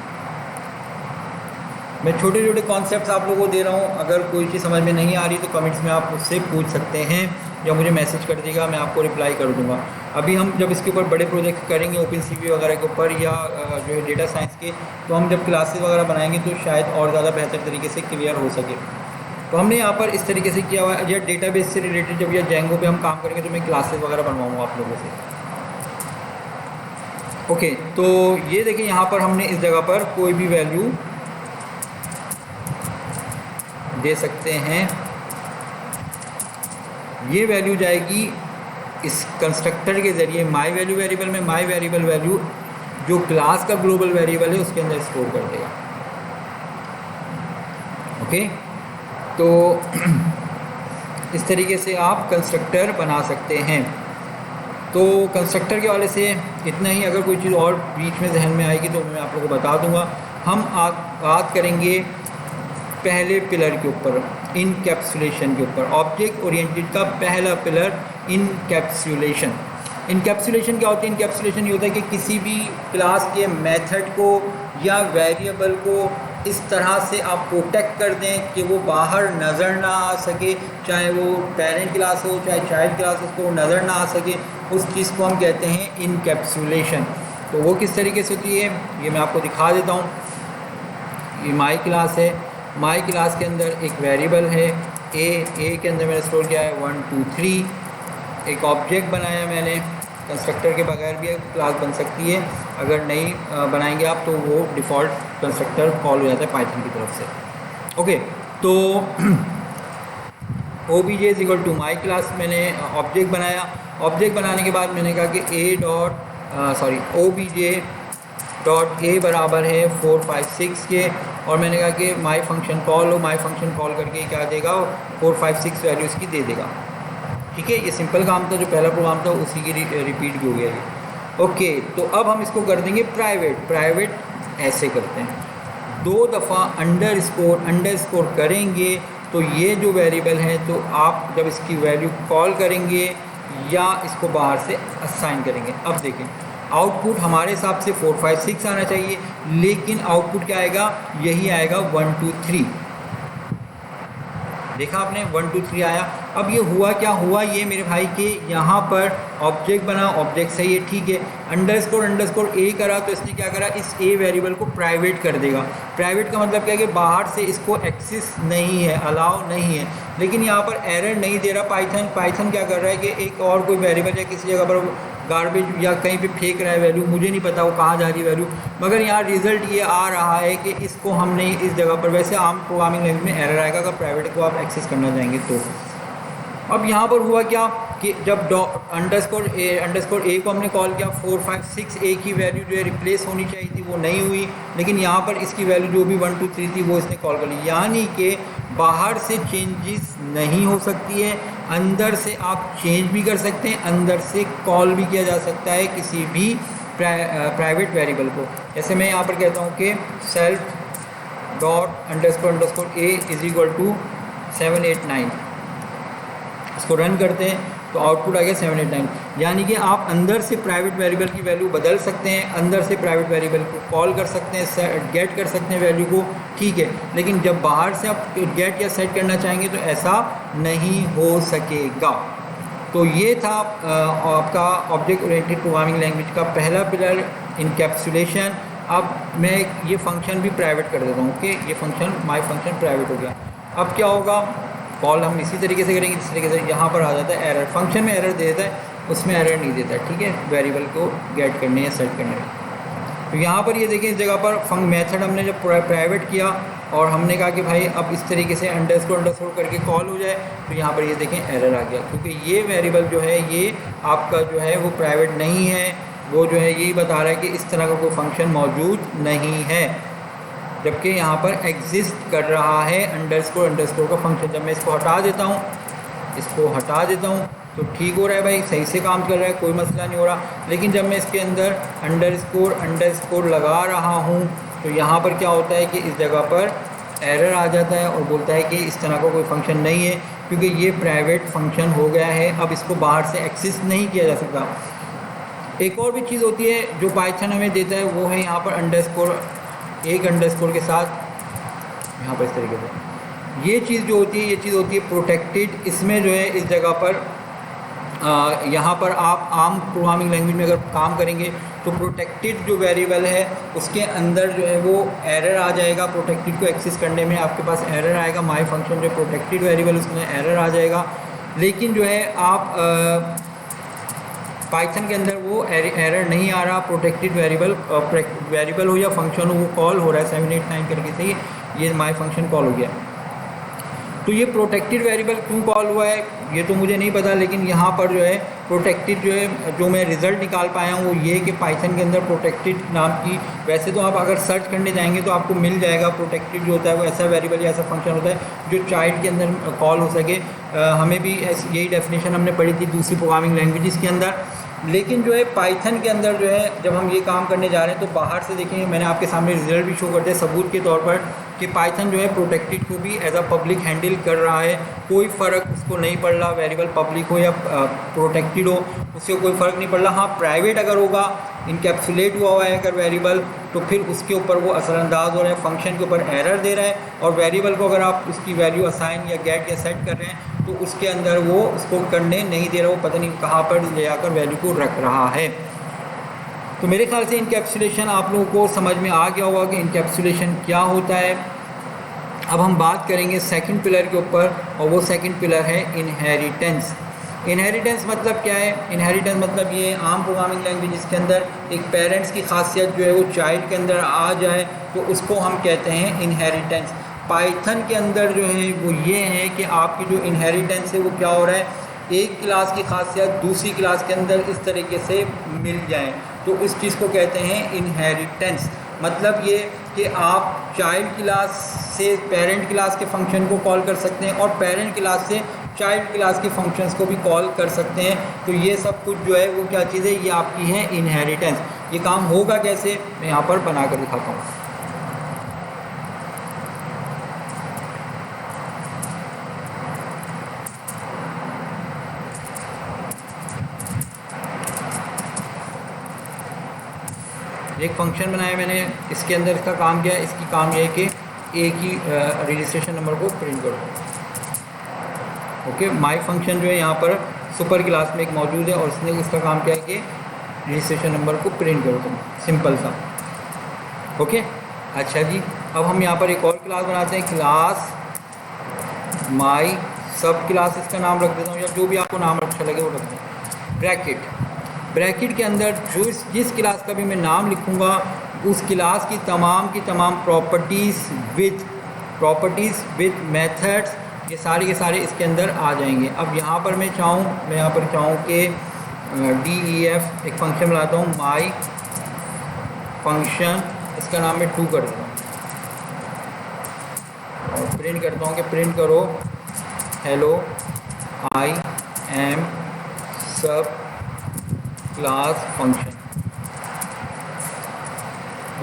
मैं छोटे छोटे कॉन्सेप्ट्स आप लोगों को दे रहा हूँ। अगर कोई चीज़ समझ में नहीं आ रही तो कमेंट्स में आप मुझसे पूछ सकते हैं या मुझे मैसेज कर देगा, मैं आपको रिप्लाई कर दूँगा। अभी हम जब इसके ऊपर बड़े प्रोजेक्ट करेंगे OpenCV वगैरह के ऊपर या जो है डेटा साइंस के, तो हम जब क्लासेस वगैरह बनाएंगे तो शायद और ज़्यादा बेहतर तरीके से क्लियर हो सके। तो हमने यहाँ पर इस तरीके से किया हुआ है। या डेटाबेस से रिलेटेड जब या जेंगो पे हम काम करेंगे तो मैं क्लासेस वगैरह बनवाऊँगा आप लोगों से। ओके, तो ये देखिए यहाँ पर हमने इस जगह पर कोई भी वैल्यू दे सकते हैं। ये वैल्यू जाएगी इस कंस्ट्रक्टर के ज़रिए माई वैल्यू वेरिएबल में। माई वेरिएबल वैल्यू जो क्लास का ग्लोबल वेरिएबल है उसके अंदर स्टोर कर देगा। ओके, तो इस तरीके से आप कंस्ट्रक्टर बना सकते हैं। तो कंस्ट्रक्टर के वाले से इतना ही। अगर कोई चीज़ और बीच में जहन में आएगी तो मैं आप लोगों को बता दूंगा। हम बात करेंगे पहले पिलर के ऊपर, इनकैप्सुलेशन के ऊपर। ऑब्जेक्ट ओरिएंटेड का पहला पिलर इनकैप्सुलेशन। इनकैप्सुलेशन क्या होती है? इनकैप्सुलेशन ये होता है कि किसी भी क्लास के मेथड को या वेरिएबल को इस तरह से आप प्रोटेक्ट कर दें कि वो बाहर नज़र ना आ सके, चाहे वो पेरेंट क्लास हो चाहे चाइल्ड क्लास हो, उसको नज़र ना आ सके, उस चीज़ को हम कहते हैं इनकैप्सुलेशन। तो वो किस तरीके से होती है ये मैं आपको दिखा देता हूँ। ये माई क्लास है, माई क्लास के अंदर एक वेरिएबल है ए के अंदर मैंने स्टोर किया है 1 2 3। एक ऑब्जेक्ट बनाया मैंने, कंस्ट्रक्टर के बगैर भी क्लास बन सकती है, अगर नहीं बनाएंगे आप तो वो डिफ़ॉल्ट कंस्ट्रक्टर कॉल हो जाता है पाइथन की तरफ से। ओके, तो obj is equal to my class, मैंने ऑब्जेक्ट बनाया। ऑब्जेक्ट बनाने के बाद मैंने कहा कि obj डॉट ए बराबर है 4 5 6 के, और मैंने कहा कि माई फंक्शन कॉल हो, माई फंक्शन कॉल करके क्या देगा 4 5 6 वैल्यू इसकी दे देगा। ठीक है, ये सिंपल काम था, जो पहला प्रोग्राम था उसी की रिपीट भी हो गया ये। ओके, तो अब हम इसको कर देंगे प्राइवेट ऐसे करते हैं, 2 दफ़ा अंडरस्कोर करेंगे तो ये जो वेरिएबल है, तो आप जब इसकी वैल्यू कॉल करेंगे या इसको बाहर से असाइन करेंगे। अब देखें आउटपुट हमारे हिसाब से 4 5 6 आना चाहिए, लेकिन आउटपुट क्या आएगा? यही आएगा 1 2 3। देखा आपने 1 2 3 आया। अब ये हुआ क्या हुआ, ये मेरे भाई के यहाँ पर ऑब्जेक्ट बना, ऑब्जेक्ट सही है, ठीक है, अंडरस्कोर ए करा तो इसने क्या करा, इस ए वेरिएबल को प्राइवेट कर देगा। प्राइवेट का मतलब क्या है कि बाहर से इसको एक्सेस नहीं है, अलाउ नहीं है। लेकिन यहाँ पर एरर नहीं दे रहा पाइथन क्या कर रहा है कि एक और कोई वेरिएबल या किसी जगह पर गार्बेज या कहीं पे फेंक रहा है वैल्यू, मुझे नहीं पता वो कहाँ जा रही है वैल्यू, मगर यहाँ रिज़ल्ट ये आ रहा है कि इसको हमने इस जगह पर, वैसे आम प्रोग्रामिंग लैंग्वेज में एरर आएगा अगर प्राइवेट को आप एक्सेस करना चाहेंगे तो। अब यहाँ पर हुआ क्या कि जब अंडरस्कोर ए को हमने कॉल किया, 4 5 6 ए की वैल्यू जो है रिप्लेस होनी चाहिए थी वो नहीं हुई, लेकिन यहाँ पर इसकी वैल्यू जो भी 1 2 3 थी वो इसने कॉल कर ली। यानी कि बाहर से चेंजेस नहीं हो सकती है, अंदर से आप चेंज भी कर सकते हैं, अंदर से कॉल भी किया जा सकता है किसी भी प्राइवेट वेरिएबल को। जैसे मैं यहाँ पर कहता हूँ कि self dot underscore A is equal to 789, इसको रन करते हैं तो आउटपुट आ गया 789। यानी कि आप अंदर से प्राइवेट वेरिएबल की वैल्यू बदल सकते हैं, अंदर से प्राइवेट वेरिएबल को कॉल कर सकते हैं, गेट कर सकते हैं वैल्यू को, ठीक है। लेकिन जब बाहर से आप गेट या सेट करना चाहेंगे तो ऐसा नहीं हो सकेगा। तो ये था आपका ऑब्जेक्ट ओरिएंटेड प्रोग्रामिंग लैंग्वेज का पहला पिलर, इनकैप्सुलेशन। अब मैं ये फंक्शन भी प्राइवेट कर देता हूँ कि ये फंक्शन माई फंक्शन प्राइवेट हो गया। अब क्या होगा, कॉल हम इसी तरीके से करेंगे जिस तरीके से यहाँ पर आ जाता है एरर, फंक्शन में एरर दे देता है, उसमें एरर नहीं देता, ठीक है, वेरिएबल को गेट करने या सेट करने में। तो यहाँ पर ये देखें, इस जगह पर मेथड हमने जब प्राइवेट किया और हमने कहा कि भाई अब इस तरीके से अंडरस्कोर करके कॉल हो जाए, तो यहाँ पर ये देखें एरर आ गया, क्योंकि ये वेरिएबल जो है ये आपका जो है वो प्राइवेट नहीं है, वो जो है यही बता रहा है कि इस तरह का कोई फंक्शन मौजूद नहीं है, जबकि यहाँ पर एग्जिस्ट कर रहा है अंडरस्कोर का फंक्शन। जब मैं इसको हटा देता हूँ तो ठीक हो रहा है भाई, सही से काम कर रहा है, कोई मसला नहीं हो रहा। लेकिन जब मैं इसके अंदर अंडरस्कोर लगा रहा हूँ तो यहाँ पर क्या होता है कि इस जगह पर एरर आ जाता है और बोलता है कि इस तरह का कोई फंक्शन नहीं है, क्योंकि ये प्राइवेट फंक्शन हो गया है, अब इसको बाहर से एक्सेस नहीं किया जा सकता। एक और भी चीज़ होती है जो पाइथन हमें देता है, वो है यहाँ पर एक अंडरस्कोर के साथ यहाँ पर इस तरीके से ये चीज़ जो होती है, ये चीज़ होती है प्रोटेक्टेड। इसमें जो है इस जगह पर यहाँ पर आप आम प्रोग्रामिंग लैंग्वेज में अगर काम करेंगे तो प्रोटेक्टेड जो वेरिएबल है उसके अंदर जो है वो एरर आ जाएगा, प्रोटेक्टेड को एक्सेस करने में आपके पास एरर आएगा, माई फंक्शन जो प्रोटेक्टेड वेरिएबल उसमें एरर आ जाएगा। लेकिन जो है आप पाइथन के अंदर वो एरर नहीं आ रहा, प्रोटेक्टेड वेरिएबल हो या फंक्शन हो वो कॉल हो रहा है 789 करके से, ये माई फंक्शन कॉल हो गया। तो ये प्रोटेक्टेड वेरिएबल क्यों कॉल हुआ है ये तो मुझे नहीं पता, लेकिन यहाँ पर जो है प्रोटेक्टेड जो है जो मैं रिज़ल्ट निकाल पाया हूँ वो ये कि पाइथन के अंदर प्रोटेक्टेड नाम की, वैसे तो आप अगर सर्च करने जाएंगे तो आपको मिल जाएगा। प्रोटेक्टेड जो होता है वो ऐसा वेरिएबल या ऐसा फंक्शन होता है जो चाइल्ड के अंदर कॉल हो सके। हमें भी यही डेफिनेशन हमने पढ़ी थी दूसरी प्रोग्रामिंग लैंग्वेजेस के अंदर। लेकिन जो है पाइथन के अंदर जो है जब हम ये काम करने जा रहे हैं तो बाहर से देखेंगे, मैंने आपके सामने रिजल्ट भी शो कर दिया सबूत के तौर पर कि पाइथन जो है प्रोटेक्टेड को भी एज अ पब्लिक हैंडल कर रहा है, कोई फ़र्क उसको नहीं पड़ रहा, वेरिएबल पब्लिक हो या प्रोटेक्टेड हो उससे कोई फ़र्क नहीं पड़ रहा। हाँ, प्राइवेट अगर होगा, इनकैप्सुलेट हुआ है अगर वेरिएबल, तो फिर उसके ऊपर वो असरअंदाज हो रहा है, फंक्शन के ऊपर एरर दे रहा है, और वेरिएबल को अगर आप उसकी वैल्यू असाइन या गेट या सेट कर रहे हैं तो उसके अंदर वो उसको करने नहीं दे रहा, वो पता नहीं कहाँ पर ले जाकर वैल्यू को रख रहा है। तो मेरे ख्याल से इनकैप्सुलेशन आप लोगों को समझ में आ गया होगा कि इनकैप्सुलेशन क्या होता है। अब हम बात करेंगे सेकंड पिलर के ऊपर, और वो सेकंड पिलर है इनहेरिटेंस। इनहेरिटेंस मतलब क्या है? इनहेरिटेंस मतलब ये आम प्रोग्रामिंग लैंग्वेज के अंदर एक पेरेंट्स की खासियत जो है वो चाइल्ड के अंदर आ जाए तो उसको हम कहते हैं इनहेरिटेंस। पाइथन के अंदर जो है वो ये है कि आपकी जो इनहेरिटेंस है वो क्या हो रहा है, एक क्लास की खासियत दूसरी क्लास के अंदर इस तरीके से मिल जाए, तो इस चीज़ को कहते हैं इनहेरिटेंस। मतलब ये कि आप चाइल्ड क्लास से पेरेंट क्लास के फंक्शन को कॉल कर सकते हैं और पेरेंट क्लास से चाइल्ड क्लास के फंक्शंस को भी कॉल कर सकते हैं। तो ये सब कुछ जो है वो क्या चीज़ है, ये आपकी है इनहेरिटेंस। ये काम होगा कैसे, मैं यहाँ पर बना कर दिखाता हूँ। एक फंक्शन बनाया मैंने, इसके अंदर इसका काम क्या है, इसकी काम ये है कि एक ही रजिस्ट्रेशन नंबर को प्रिंट करो। ओके, माई फंक्शन जो है यहाँ पर सुपर क्लास में एक मौजूद है और इसने इसका काम क्या है कि रजिस्ट्रेशन नंबर को प्रिंट करो तुम, सिंपल सा। ओके, अच्छा जी, अब हम यहाँ पर एक और क्लास बनाते हैं, क्लास माई सब क्लास, इसका नाम रख देता हूँ या जो भी आपको नाम अच्छा लगे वो रख दें। ब्रैकेट के अंदर जो जिस क्लास का भी मैं नाम लिखूँगा उस क्लास की तमाम प्रॉपर्टीज़ विथ मेथड्स, ये सारे के सारे इसके अंदर आ जाएंगे। अब यहाँ पर मैं यहाँ पर चाहूँ कि DEF एक फंक्शन बनाता हूँ, माई फंक्शन, इसका नाम मैं 2 कर देता हूँ और प्रिंट करता हूँ कि प्रिंट करो हेलो आई एम सब क्लास फंक्शन।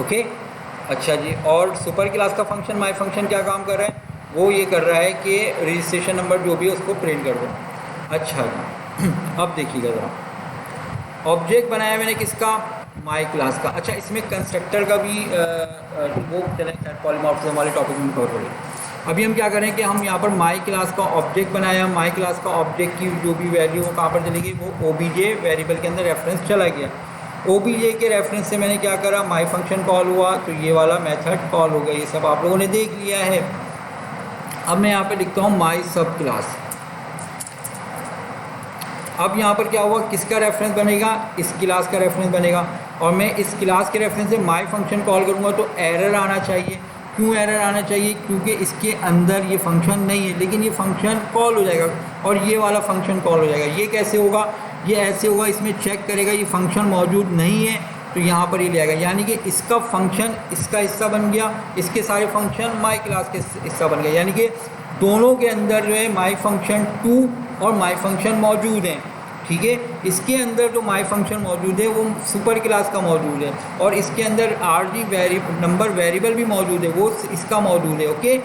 ओके, अच्छा जी, और सुपर क्लास का फंक्शन माई फंक्शन क्या काम कर रहा है, वो ये कर रहा है कि रजिस्ट्रेशन नंबर जो भी है उसको प्रिंट कर दो। अच्छा जी, अब देखिएगा ज़रा, ऑब्जेक्ट बनाया मैंने किसका, माई क्लास का। अच्छा, इसमें कंस्ट्रक्टर का भी वो चलें, पॉलीमॉर्फिज्म वाले टॉपिक में कवर करेंगे। अभी हम क्या करें कि हम यहाँ पर माई क्लास का ऑब्जेक्ट बनाया, माई क्लास का ऑब्जेक्ट की जो भी वैल्यू वो कहाँ पर चलेगी, वो OBJ वेरिएबल के अंदर रेफरेंस चला गया। OBJ के रेफरेंस से मैंने क्या करा, माई फंक्शन कॉल हुआ तो ये वाला मेथड कॉल हो गया। ये सब आप लोगों ने देख लिया है। अब मैं यहाँ पे लिखता हूँ माई सब क्लास। अब यहाँ पर क्या हुआ, किसका रेफरेंस बनेगा, इस क्लास का रेफरेंस बनेगा, और मैं इस क्लास के रेफरेंस से माई फंक्शन कॉल करूँगा तो एरर आना चाहिए। क्यों एरर आना चाहिए, क्योंकि इसके अंदर ये फंक्शन नहीं है, लेकिन ये फंक्शन कॉल हो जाएगा और ये वाला फंक्शन कॉल हो जाएगा। ये कैसे होगा, ये ऐसे होगा, इसमें चेक करेगा ये फंक्शन मौजूद नहीं है तो यहाँ पर ये ले आएगा, यानी कि इसका फंक्शन इसका हिस्सा बन गया, इसके सारे फंक्शन माई क्लास के हिस्सा बन गया, यानी कि दोनों के अंदर जो है माई फंक्शन 2 और माई फंक्शन मौजूद हैं। ठीक है, इसके अंदर जो माई फंक्शन मौजूद है वो सुपर क्लास का मौजूद है, और इसके अंदर RG नंबर वेरिएबल भी मौजूद है, वो इसका मौजूद है। ओके,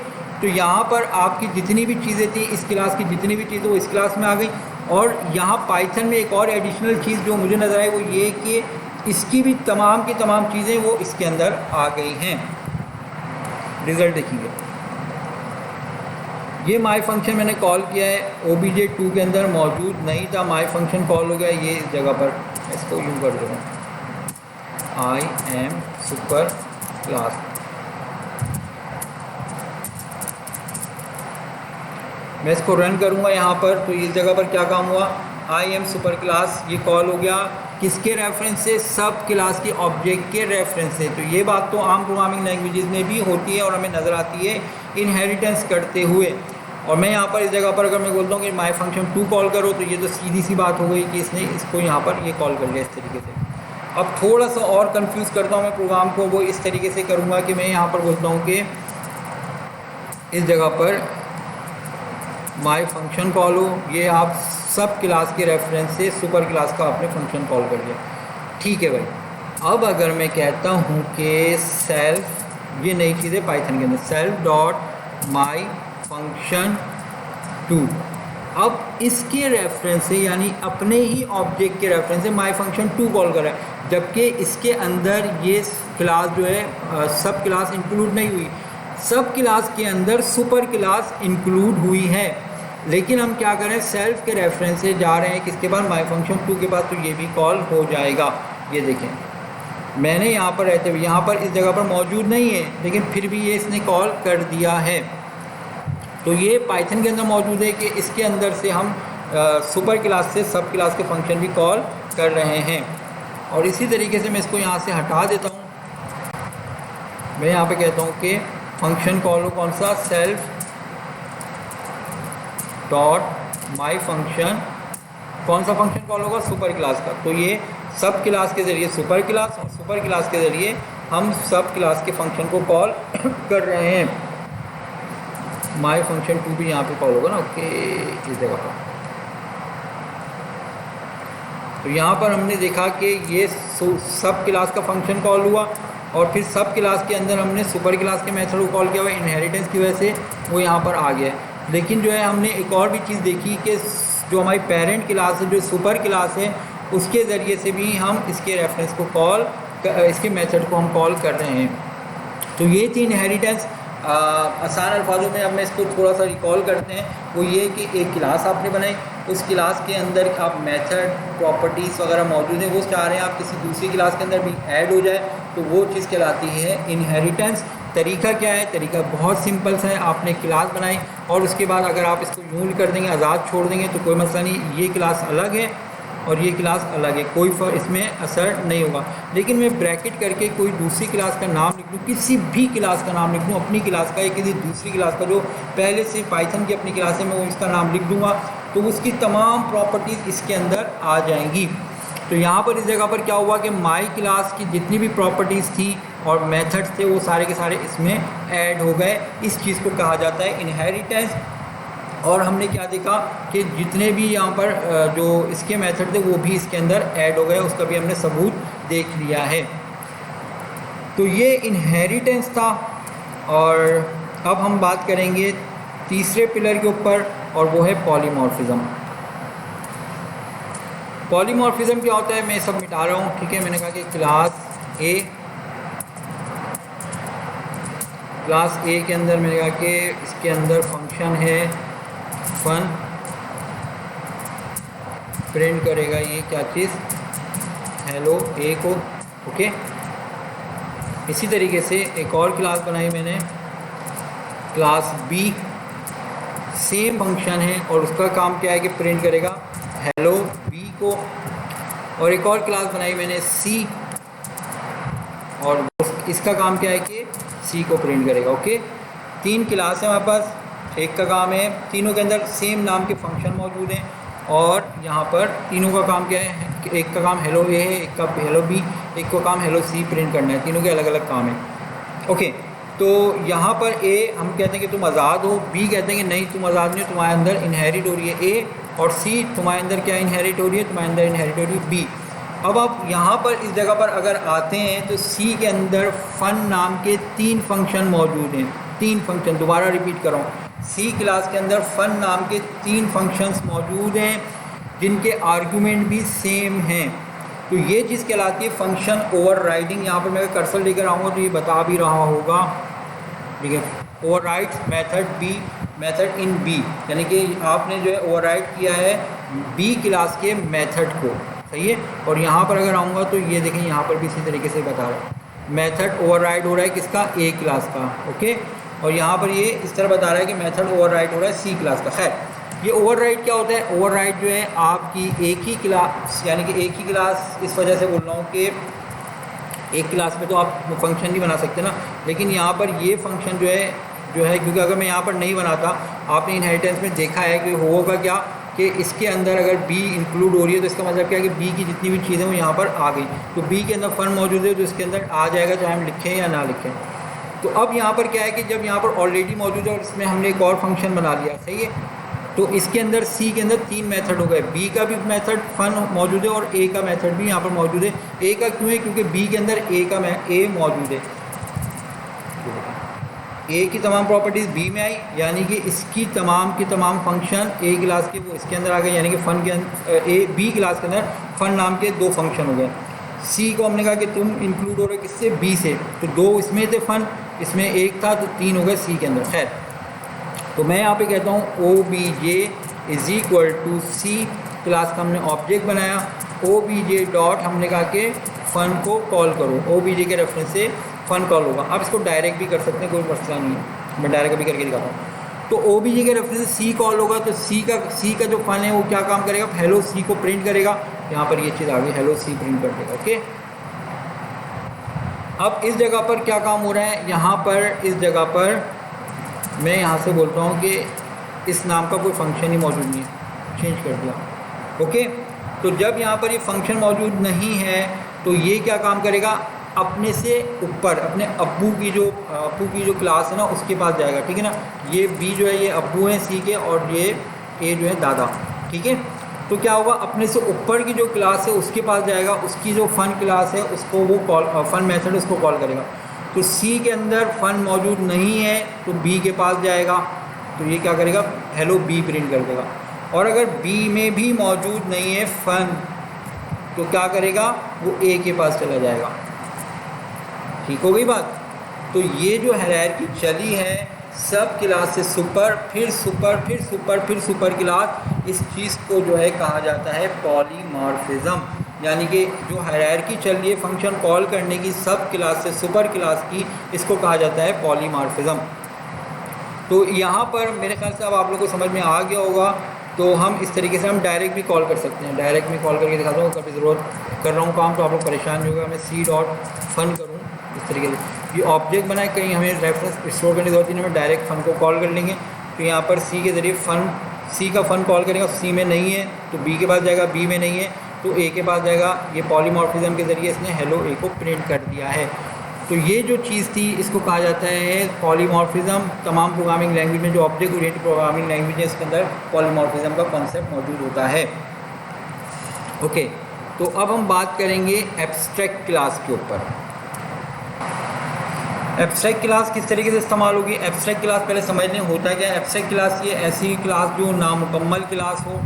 तो यहाँ पर आपकी जितनी भी चीज़ें थी इस क्लास की, जितनी भी चीज़ें वो इस क्लास में आ गई। और यहाँ पाइथन में एक और एडिशनल चीज़ जो मुझे नज़र आई वो ये कि इसकी भी तमाम की तमाम चीज़ें वो इसके अंदर आ गई हैं। रिज़ल्ट देखिए, ये माई फंक्शन मैंने कॉल किया है, OBJ 2 के अंदर मौजूद नहीं था, माई फंक्शन कॉल हो गया ये इस जगह पर। इसको यूँ कर दूँ, आई एम सुपर क्लास। मैं इसको रन करूँगा यहाँ पर, तो इस जगह पर क्या काम हुआ, आई एम सुपर क्लास ये कॉल हो गया, किसके रेफरेंस से, सब क्लास के ऑब्जेक्ट के रेफरेंस से। तो ये बात तो आम प्रोग्रामिंग लैंग्वेजेस में भी होती है और हमें नज़र आती है इनहेरिटेंस करते हुए। और मैं यहाँ पर इस जगह पर अगर मैं बोलता हूँ कि माई फंक्शन 2 कॉल करो, तो ये तो सीधी सी बात हो गई कि इसने इसको यहाँ पर ये कॉल कर लिया इस तरीके से। अब थोड़ा सा और कंफ्यूज करता हूँ मैं प्रोग्राम को, वो इस तरीके से करूँगा कि मैं यहाँ पर बोलता हूँ कि इस जगह पर माई फंक्शन कॉल हो, ये आप सब क्लास के रेफरेंस से सुपर क्लास का आपने फंक्शन कॉल कर लिया। ठीक है भाई, अब अगर मैं कहता हूँ कि सेल्फ ये नई चीज़ है पाइथन के अंदर, सेल्फ डॉट माई फंक्शन 2। अब इसके रेफरेंस से यानी अपने ही ऑब्जेक्ट के रेफरेंस से माई फंक्शन 2 कॉल कर रहा है, जबकि इसके अंदर ये क्लास जो है सब क्लास इंक्लूड नहीं हुई। सब क्लास के अंदर सुपर क्लास इंक्लूड हुई है, लेकिन हम क्या करें, सेल्फ के रेफरेंस से जा रहे हैं किसके पास, माई फंक्शन 2 के पास, तो ये भी कॉल हो जाएगा। ये देखें मैंने यहाँ पर रहते हुए यहाँ पर इस जगह पर मौजूद नहीं है, लेकिन फिर भी ये इसने कॉल कर दिया है। तो ये पाइथन के अंदर मौजूद है कि इसके अंदर से हम सुपर क्लास से सब क्लास के फंक्शन भी कॉल कर रहे हैं। और इसी तरीके से मैं इसको यहाँ से हटा देता हूँ। मैं यहाँ पे कहता हूँ कि फंक्शन कॉल हो कौन सा, सेल्फ डॉट माई फंक्शन, कौन सा फंक्शन कॉल होगा, सुपर क्लास का। तो ये सब क्लास के ज़रिए सुपर क्लास और सुपर क्लास के ज़रिए हम सब क्लास के फंक्शन को कॉल कर रहे हैं। माई फंक्शन 2 भी यहाँ पे कॉल होगा ना, ओके, इस जगह पर। तो यहाँ पर हमने देखा कि ये सब क्लास का फंक्शन कॉल हुआ और फिर सब क्लास के अंदर हमने सुपर क्लास के मेथड को कॉल किया हुआ, इनहेरिटेंस की वजह से वो यहाँ पर आ गया है। लेकिन जो है हमने एक और भी चीज़ देखी कि जो हमारी पेरेंट क्लास है, जो सुपर क्लास है, उसके ज़रिए से भी हम इसके रेफरेंस को कॉल, इसके मेथड को हम कॉल कर रहे हैं। तो ये थी इनहेरिटेंस। आसान अल्फाजों में अब मैं इसको थोड़ा सा रिकॉल करते हैं। वो ये कि एक क्लास आपने बनाई, उस क्लास के अंदर आप मेथड, प्रॉपर्टीज़ वगैरह मौजूद हैं, वो चाह रहे हैं आप किसी दूसरी क्लास के अंदर भी ऐड हो जाए, तो वो चीज़ कहलाती है इनहेरिटेंस। तरीका क्या है, तरीका बहुत सिंपल सा है। आपने क्लास बनाई और उसके बाद अगर आप इसको यूज कर देंगे, आज़ाद छोड़ देंगे, तो कोई मसला नहीं, ये क्लास अलग है और ये क्लास अलग है, कोई इसमें असर नहीं होगा। लेकिन मैं ब्रैकेट करके कोई दूसरी क्लास का नाम लिख दूँ, किसी भी क्लास का नाम लिख दूँ, अपनी क्लास का या किसी दूसरी क्लास का जो पहले से पाइथन की अपनी क्लास है, मैं वो इसका नाम लिख दूँगा, तो उसकी तमाम प्रॉपर्टीज़ इसके अंदर आ जाएंगी। तो यहाँ पर इस जगह पर क्या हुआ कि माई क्लास की जितनी भी प्रॉपर्टीज़ थी और मेथड्स थे, वो सारे के सारे इसमें ऐड हो गए। इस चीज़ को कहा जाता है इनहेरिटेंस। और हमने क्या देखा कि जितने भी यहाँ पर जो इसके मेथड थे वो भी इसके अंदर ऐड हो गए, उसका भी हमने सबूत देख लिया है। तो ये इनहेरिटेंस था। और अब हम बात करेंगे तीसरे पिलर के ऊपर, और वो है पॉलीमॉर्फिज्म। पॉलीमॉर्फिज्म क्या होता है, मैं सब मिटा रहा हूँ, ठीक है। मैंने कहा कि क्लास ए के अंदर मैंने कहा कि इसके अंदर फंक्शन है फन, प्रिंट करेगा ये क्या चीज़, हेलो ए को, ओके। इसी तरीके से एक और क्लास बनाई मैंने, क्लास बी, सेम फंक्शन है और उसका काम क्या है कि प्रिंट करेगा हेलो बी को। और एक और क्लास बनाई मैंने सी, और इसका काम क्या है कि सी को प्रिंट करेगा, ओके। 3 क्लास है हमारे पास, एक का काम है, तीनों के अंदर सेम नाम के फंक्शन मौजूद हैं, और यहाँ पर तीनों का काम क्या है, एक का काम हेलो ए है, एक का हेलो बी, एक का काम हेलो सी प्रिंट करना है। तीनों के अलग अलग काम है, ओके। तो यहाँ पर ए हम कहते हैं कि तुम आज़ाद हो, बी कहते हैं कि नहीं तुम आज़ाद नहीं हो, तुम्हारे अंदर इनहेरिट हो रही है ए, और सी तुम्हारे अंदर क्या इनहेरिट हो रही है, तुम्हारे अंदर इनहेरिट हो रही है बी। अब आप यहाँ पर इस जगह पर अगर आते हैं तो सी के अंदर फन नाम के 3 फंक्शन मौजूद हैं। 3 फंक्शन, दोबारा रिपीट कर रहा हूँ, सी क्लास के अंदर फन नाम के 3 फंक्शंस मौजूद हैं जिनके आर्गुमेंट भी सेम हैं। तो ये चीज़ कहलाती है फंक्शन ओवरराइडिंग। यहाँ पर मैं कर्सर लेकर आऊँगा तो ये बता भी रहा होगा, ठीक है। Overrides method B, method in B, यानी कि आपने जो है ओवरराइड किया है बी क्लास के मेथड को, सही है। और यहाँ पर अगर आऊँगा तो ये देखें, यहाँ पर भी इसी तरीके से बता रहा है, मेथड ओवरराइड हो रहा है किसका, ए क्लास का, ओके। और यहाँ पर ये इस तरह बता रहा है कि मेथड ओवरराइड हो रहा है सी क्लास का। खैर, ये ओवरराइड क्या होता है, ओवरराइड जो है आपकी एक ही क्लास, यानी कि एक ही क्लास, इस वजह से बोल रहा हूँ कि एक क्लास में तो आप फंक्शन नहीं बना सकते ना, लेकिन यहाँ पर ये फंक्शन जो है क्योंकि अगर मैं यहाँ पर नहीं बनाता, आपने इनहेरिटेंस में देखा है कि होगा क्या कि इसके अंदर अगर बी इंक्लूड हो रही है तो इसका मतलब क्या है कि बी की जितनी भी चीज़ें वो यहाँ पर आ गई, तो बी के अंदर फन मौजूद है तो इसके अंदर आ जाएगा, चाहे हम लिखें या ना लिखें। तो अब यहाँ पर क्या है कि जब यहाँ पर ऑलरेडी मौजूद है और इसमें हमने एक और फंक्शन बना लिया, सही है, तो इसके अंदर सी के अंदर 3 मेथड हो गए, बी का भी मेथड फन मौजूद है और ए का मेथड भी यहाँ पर मौजूद है। ए का क्यों है, क्योंकि बी के अंदर ए मौजूद है। ए की तमाम प्रॉपर्टीज़ बी में आई, यानी कि इसकी तमाम की तमाम फंक्शन ए क्लास के वो इसके अंदर आ गए, यानी कि फ़न के अंदर ए बी क्लास के अंदर फ़न नाम के 2 फंक्शन हो गए। सी को हमने कहा कि तुम इंक्लूड हो रहे किससे, बी से, तो 2 इसमें थे फ़न, इसमें 1 था, तो 3 हो गए सी के अंदर। खैर, तो मैं यहाँ पे कहता हूँ O B J is equal to C class का हमने ऑब्जेक्ट बनाया, ओ बी जे डॉट हमने कहा कि फ़न को कॉल करो, ओ बी जे के रेफरेंस से फ़न कॉल होगा। आप इसको डायरेक्ट भी कर सकते हैं, कोई मसला नहीं है, मैं डायरेक्ट भी करके दिखाता हूँ। तो ओ बी जे के रेफरेंस से सी कॉल होगा, तो सी का जो फ़न है वो क्या काम करेगा, हेलो सी को प्रिंट करेगा। यहाँ पर ये चीज़ आ गई, हेलो सी प्रिंट कर देगा। ओके, अब इस जगह पर क्या काम हो रहा है, यहाँ पर इस जगह पर मैं यहाँ से बोलता हूँ कि इस नाम का कोई फंक्शन ही मौजूद नहीं है, चेंज कर दिया। ओके, तो जब यहाँ पर ये फंक्शन मौजूद नहीं है तो ये क्या काम करेगा, अपने से ऊपर अपने अब्बू की जो क्लास है ना उसके पास जाएगा। ठीक है ना, ये बी जो है ये अब्बू हैं सी के, और ये ए जो है दादा। ठीक है, तो क्या होगा, अपने से ऊपर की जो क्लास है उसके पास जाएगा, उसकी जो फ़न क्लास है उसको वो कॉल, फ़न मेथड उसको कॉल करेगा। तो सी के अंदर फ़न मौजूद नहीं है तो बी के पास जाएगा, तो ये क्या करेगा, हेलो बी प्रिंट कर देगा। और अगर बी में भी मौजूद नहीं है फ़न तो क्या करेगा, वो ए के पास चला जाएगा। ठीक हो गई बात। तो ये जो हायरार्की चली है, सब क्लास से सुपर, फिर सुपर, फिर सुपर, फिर सुपर क्लास, इस चीज़ को जो है कहा जाता है पॉलीमॉर्फिज्म। यानी कि जो हायरार्की चल रही है फंक्शन कॉल करने की सब क्लास से सुपर क्लास की, इसको कहा जाता है पॉलीमॉर्फिज्म। तो यहाँ पर मेरे ख्याल से अब आप लोगों को समझ में आ गया होगा। तो हम इस तरीके से हम डायरेक्ट भी कॉल कर सकते हैं, डायरेक्ट भी कॉल करके दिखाता हूँ। कभी ज़रूरत कर रहा हूँ काम तो आप लोग परेशान नहीं होगा, मैं सी डॉट फ़न करूँ इस तरीके से। ये ऑब्जेक्ट बनाए, कहीं हमें रेफरेंस स्टोर करने की ज़रूरत नहीं, हमें डायरेक्ट फ़न को कॉल कर लेंगे। तो यहाँ पर सी के ज़रिए फ़न, सी का फ़न कॉल करेगा, सी में नहीं है तो बी के पास जाएगा, बी में नहीं है तो ए के पास जाएगा। ये पॉलीमॉर्फिज्म के ज़रिए इसने हेलो ए को प्रिंट कर दिया है। तो ये जो चीज़ थी इसको कहा जाता है पॉलीमॉर्फिज्म। तमाम प्रोग्रामिंग लैंग्वेज में जो ऑब्जेक्ट ओरिएंटेड प्रोग्रामिंग लैंग्वेज है इसके अंदर पॉलीमॉर्फिज्म का कॉन्सेप्ट मौजूद होता है। ओके, तो अब हम बात करेंगे एब्स्ट्रैक्ट क्लास के ऊपर। एब्स्ट्रैक्ट क्लास किस तरीके से इस्तेमाल होगी। एब्स्ट्रैक्ट क्लास पहले समझ लें होता क्या है। एब्स्ट्रैक्ट क्लास ये ऐसी क्लास जो नामुकम्मल क्लास हो,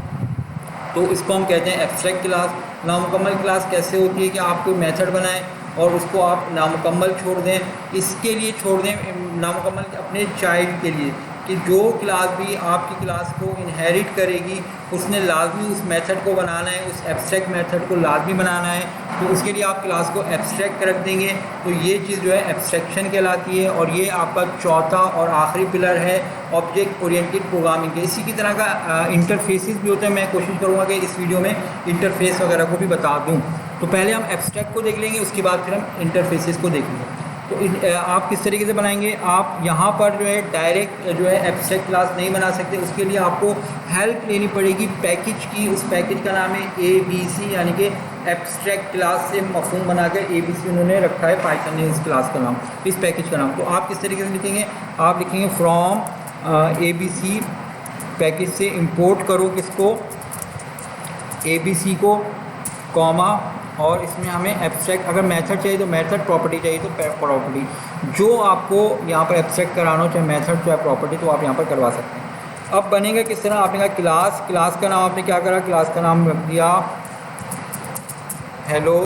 तो इसको हम कहते हैं एब्स्ट्रैक्ट क्लास। नामुकम्मल क्लास कैसे होती है कि आप कोई मेथड बनाएं और उसको आप नामुकम्मल छोड़ दें। इसके लिए छोड़ दें नामुकम्मल अपने चाइल्ड के लिए, कि जो क्लास भी आपकी क्लास को इनहेरिट करेगी उसने लाजमी उस मेथड को बनाना है, उस एब्स्ट्रैक्ट मेथड को लाजमी बनाना है। तो उसके लिए आप क्लास को एब्स्ट्रैक्ट रख देंगे। तो ये चीज़ जो है एब्स्ट्रैक्शन कहलाती है, और ये आपका चौथा और आखिरी पिलर है ऑब्जेक्ट ओरिएंटेड प्रोग्रामिंग के। इसी की तरह का इंटरफेसेस भी होते हैं। मैं कोशिश करूँगा कि इस वीडियो में इंटरफेस वगैरह को भी बता दूँ। तो पहले हम एब्स्ट्रैक्ट को देख लेंगे, उसके बाद फिर हम इंटरफेसेस को देखेंगे। तो आप किस तरीके से बनाएंगे, आप यहाँ पर जो है डायरेक्ट जो है एब्स्ट्रैक्ट क्लास नहीं बना सकते। उसके लिए आपको हेल्प लेनी पड़ेगी पैकेज की। उस पैकेज का नाम है ABC, यानी कि एब्स्ट्रैक्ट क्लास से मफहूम बनाकर ABC उन्होंने रखा है पाइथन ने इस क्लास का नाम, इस पैकेज का नाम। तो आप किस तरीके से लिखेंगे, आप लिखेंगे फ्रॉम ABC पैकेज से इंपोर्ट करो किसको, ABC को, कॉमा, और इसमें हमें एब्स्ट्रैक्ट, अगर मेथड चाहिए तो मेथड, प्रॉपर्टी चाहिए तो प्रॉपर्टी। जो आपको यहाँ पर एब्स्ट्रैक्ट कराना हो, चाहे मेथड चाहे प्रॉपर्टी, तो आप यहाँ पर करवा सकते हैं। अब बनेगा किस तरह, आपने कहा क्लास, क्लास का नाम आपने क्या करा, क्लास का नाम रख दिया हेलो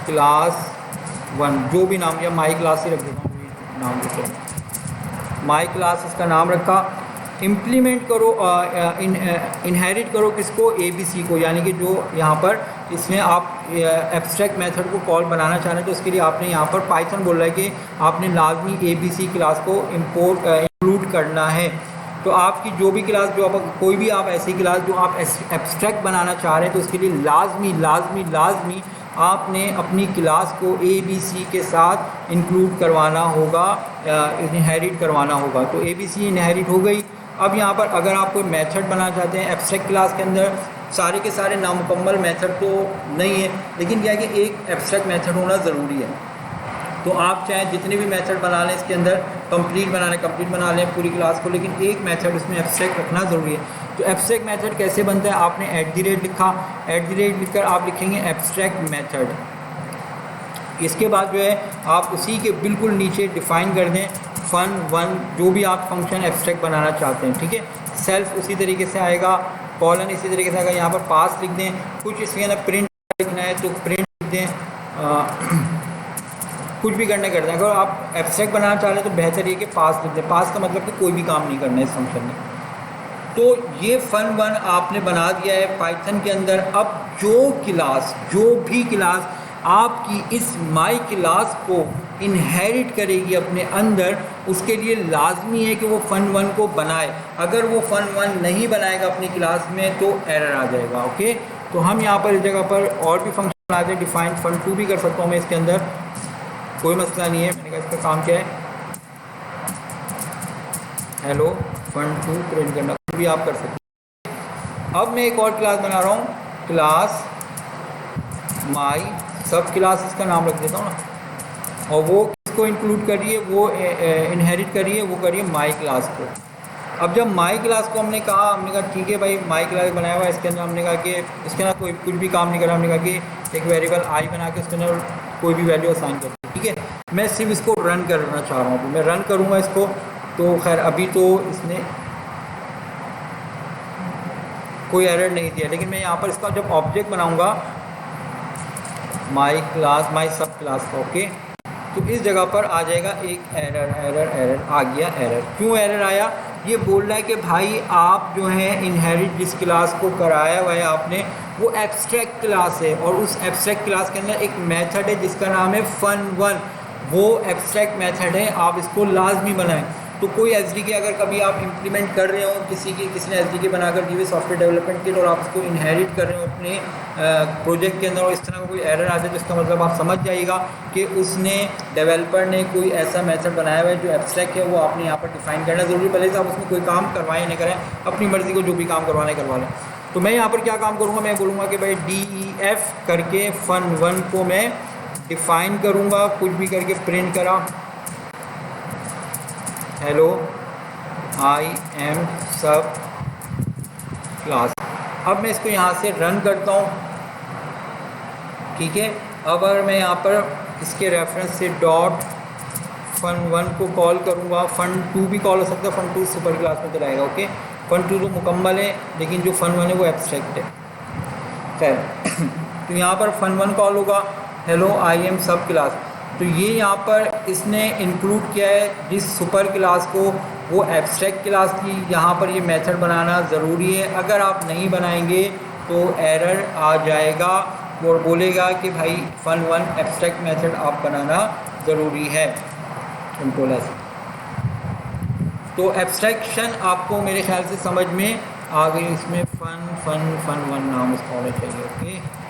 क्लास 1, जो भी नाम, या माई क्लास ही रख देता हूँ नाम, दूसरा माई क्लास इसका नाम रखा। इम्प्लीमेंट करो, इनहेरिट करो किसको, ABC को, यानी कि जो यहाँ पर इसमें आप एब्स्ट्रैक्ट मेथड को कॉल बनाना चाह रहे हैं। तो उसके लिए आपने यहाँ पर पाइथन बोल रहा है कि आपने लाजमी ABC क्लास को इंक्लूड करना है। तो आपकी जो भी क्लास, जो आप कोई भी आप ऐसी क्लास जो आप एब्स्ट्रैक्ट बनाना चाह रहे हैं, तो उसके लिए लाजमी आपने अपनी क्लास को ABC के साथ इंक्लूड करवाना होगा, इनहेरिट करवाना होगा। तो ABC इनहेरिट हो गई। अब यहाँ पर अगर आप कोई मेथड बनाना चाहते हैं एब्स्ट्रैक्ट क्लास के अंदर, सारे के सारे नामुकम्मल मेथड तो नहीं है, लेकिन क्या है कि एक एब्स्ट्रैक्ट मेथड होना ज़रूरी है। तो आप चाहे जितने भी मेथड बना लें इसके अंदर, कंप्लीट बना लें पूरी क्लास को, लेकिन एक मेथड उसमें एब्स्ट्रैक्ट रखना ज़रूरी है। तो एब्स्ट्रैक्ट मेथड कैसे बनता है, आपने @ लिखा, @ लिखकर आप लिखेंगे एब्स्ट्रैक्ट मेथड। इसके बाद जो है आप उसी के बिल्कुल नीचे डिफ़ाइन कर दें फन वन जो भी आप फंक्शन एब्स्ट्रैक्ट बनाना चाहते हैं, ठीक है। सेल्फ उसी तरीके से आएगा, कॉलन इसी तरीके से आएगा। यहाँ पर पास लिख दें, कुछ इसके अंदर प्रिंट लिखना है तो प्रिंट लिख दें, कुछ भी करना कर दें। अगर आप एब्स्ट्रैक्ट बनाना चाह रहे हैं तो बेहतर ये कि पास लिख दें। पास का मतलब कि कोई भी काम नहीं करना है इस फंक्शन में। तो ये फन वन आपने बना दिया है पाइथन के अंदर। अब जो भी क्लास आपकी इस माई क्लास को इनहेरिट करेगी अपने अंदर, उसके लिए लाजमी है कि वो फन वन को बनाए। अगर वो फन वन नहीं बनाएगा अपनी क्लास में तो एरर आ जाएगा। ओके, तो हम यहाँ पर इस जगह पर और भी फंक्शन बनाते हैं। डिफाइन फन टू भी कर सकता हूँ मैं इसके अंदर, कोई मसला नहीं है। मैंने कहा इसका काम क्या है, हेलो फन टू प्रिंट करना, भी आप कर सकते हैं। अब मैं एक और क्लास बना रहा हूँ, क्लास माई सब क्लास इसका नाम रख देता हूँ ना, और वो इसको इंक्लूड करिए, वो इनहेरिट करिए, वो करिए माई क्लास को। अब जब माई क्लास को हमने कहा ठीक है भाई माई क्लास बनाया हुआ है, इसके अंदर हमने कहा कि इसके अंदर कोई कुछ भी काम नहीं करा। हमने कहा कि एक वेरिएबल आई बना के उसके अंदर कोई भी वैल्यू असाइन कर दी, ठीक है। मैं सिर्फ इसको रन करना चाह रहा हूँ, मैं रन करूँगा इसको। तो खैर अभी तो इसने कोई एरर नहीं दिया, लेकिन मैं यहाँ पर इसका जब ऑब्जेक्ट बनाऊँगा माई क्लास माई सब क्लास का, ओके, तो इस जगह पर आ जाएगा एक एरर आ गया। एरर क्यों एरर आया, ये बोल रहा है कि भाई आप जो है इनहेरिट जिस क्लास को कराया हुआ है आपने, वो एब्स्ट्रैक्ट क्लास है, और उस एब्स्ट्रैक्ट क्लास के अंदर एक मेथड है जिसका नाम है फन वन। वो एब्स्ट्रैक्ट मेथड है, आप इसको लाजमी बनाएं। तो कोई एसडीके अगर कभी आप इंप्लीमेंट कर रहे हो, किसी ने एसडीके बनाकर दी हुई सॉफ्टवेयर डेवलपमेंट के लिए, और आप उसको इनहेरिट कर रहे हो अपने प्रोजेक्ट के अंदर, और इस तरह का कोई एरर आ जाए तो इसका मतलब आप समझ जाइएगा कि उसने डेवलपर ने कोई ऐसा मेथड बनाया हुआ है जो एब्स्ट्रैक्ट है, वो आपने यहाँ पर डिफाइन करना ज़रूरी। भले से आप उसमें कोई काम करवाएं नहीं करें, अपनी मर्ज़ी को जो भी काम करवाना करवा लें। तो मैं यहाँ पर क्या काम करूँगा, मैं बोलूँगा कि भाई DEF करके फन वन को मैं डिफ़ाइन करूँगा, कुछ भी करके प्रिंट करा हेलो आई एम सब क्लास। अब मैं इसको यहाँ से रन करता हूँ, ठीक है। अब अगर मैं यहाँ पर इसके रेफरेंस से डॉट फन वन को कॉल करूँगा, फन टू भी कॉल हो सकता है, फन टू सुपर क्लास में चलाएगा, ओके। फन टू तो मुकम्मल है, लेकिन जो फन वन है वो एब्स्ट्रैक्ट है, खैर। तो यहाँ पर फन वन कॉल होगा, हेलो आई एम सब क्लास। तो ये यहाँ पर इसने इंक्लूड किया है जिस सुपर क्लास को, वो एब्स्ट्रैक्ट क्लास की यहाँ पर ये मेथड बनाना ज़रूरी है। अगर आप नहीं बनाएंगे तो एरर आ जाएगा और बोलेगा कि भाई फन वन एब्स्ट्रैक्ट मेथड आप बनाना ज़रूरी है, कंट्रोल एस। तो एब्स्ट्रैक्शन आपको मेरे ख्याल से समझ में आ गई। इसमें फन वन नाम उसका होना चाहिए, ओके।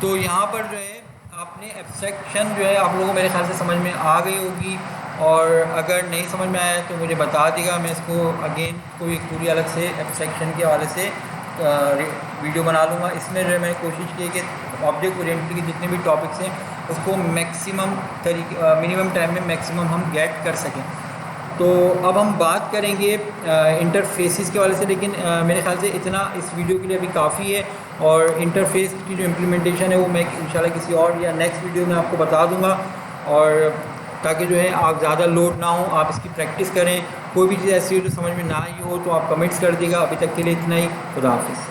तो यहाँ पर जो है आपने एब्स्ट्रैक्शन जो है आप लोगों को मेरे ख्याल से समझ में आ गई होगी, और अगर नहीं समझ में आया तो मुझे बता देगा, मैं इसको अगेन कोई पूरी अलग से एब्स्ट्रैक्शन के हवाले से वीडियो बना लूँगा। इसमें जो है मैंने कोशिश की कि ऑब्जेक्ट ओरिएंटेड के जितने भी टॉपिक्स हैं उसको मैक्सिमम तरीके मिनिमम टाइम में मैक्सिमम हम गेट कर सकें। तो अब हम बात करेंगे इंटरफेसेस के वाले से, लेकिन मेरे ख्याल से इतना इस वीडियो के लिए अभी काफ़ी है, और इंटरफेस की जो इम्प्लीमेंटेशन है वो मैं इंशाल्लाह किसी और या नेक्स्ट वीडियो में आपको बता दूंगा, और ताकि जो है आप ज़्यादा लोड ना हो, आप इसकी प्रैक्टिस करें। कोई भी चीज़ ऐसी हो जो समझ में ना आई हो तो आप कमेंट्स कर दीजिएगा। अभी तक के लिए इतना ही, खुदा हाफिज़।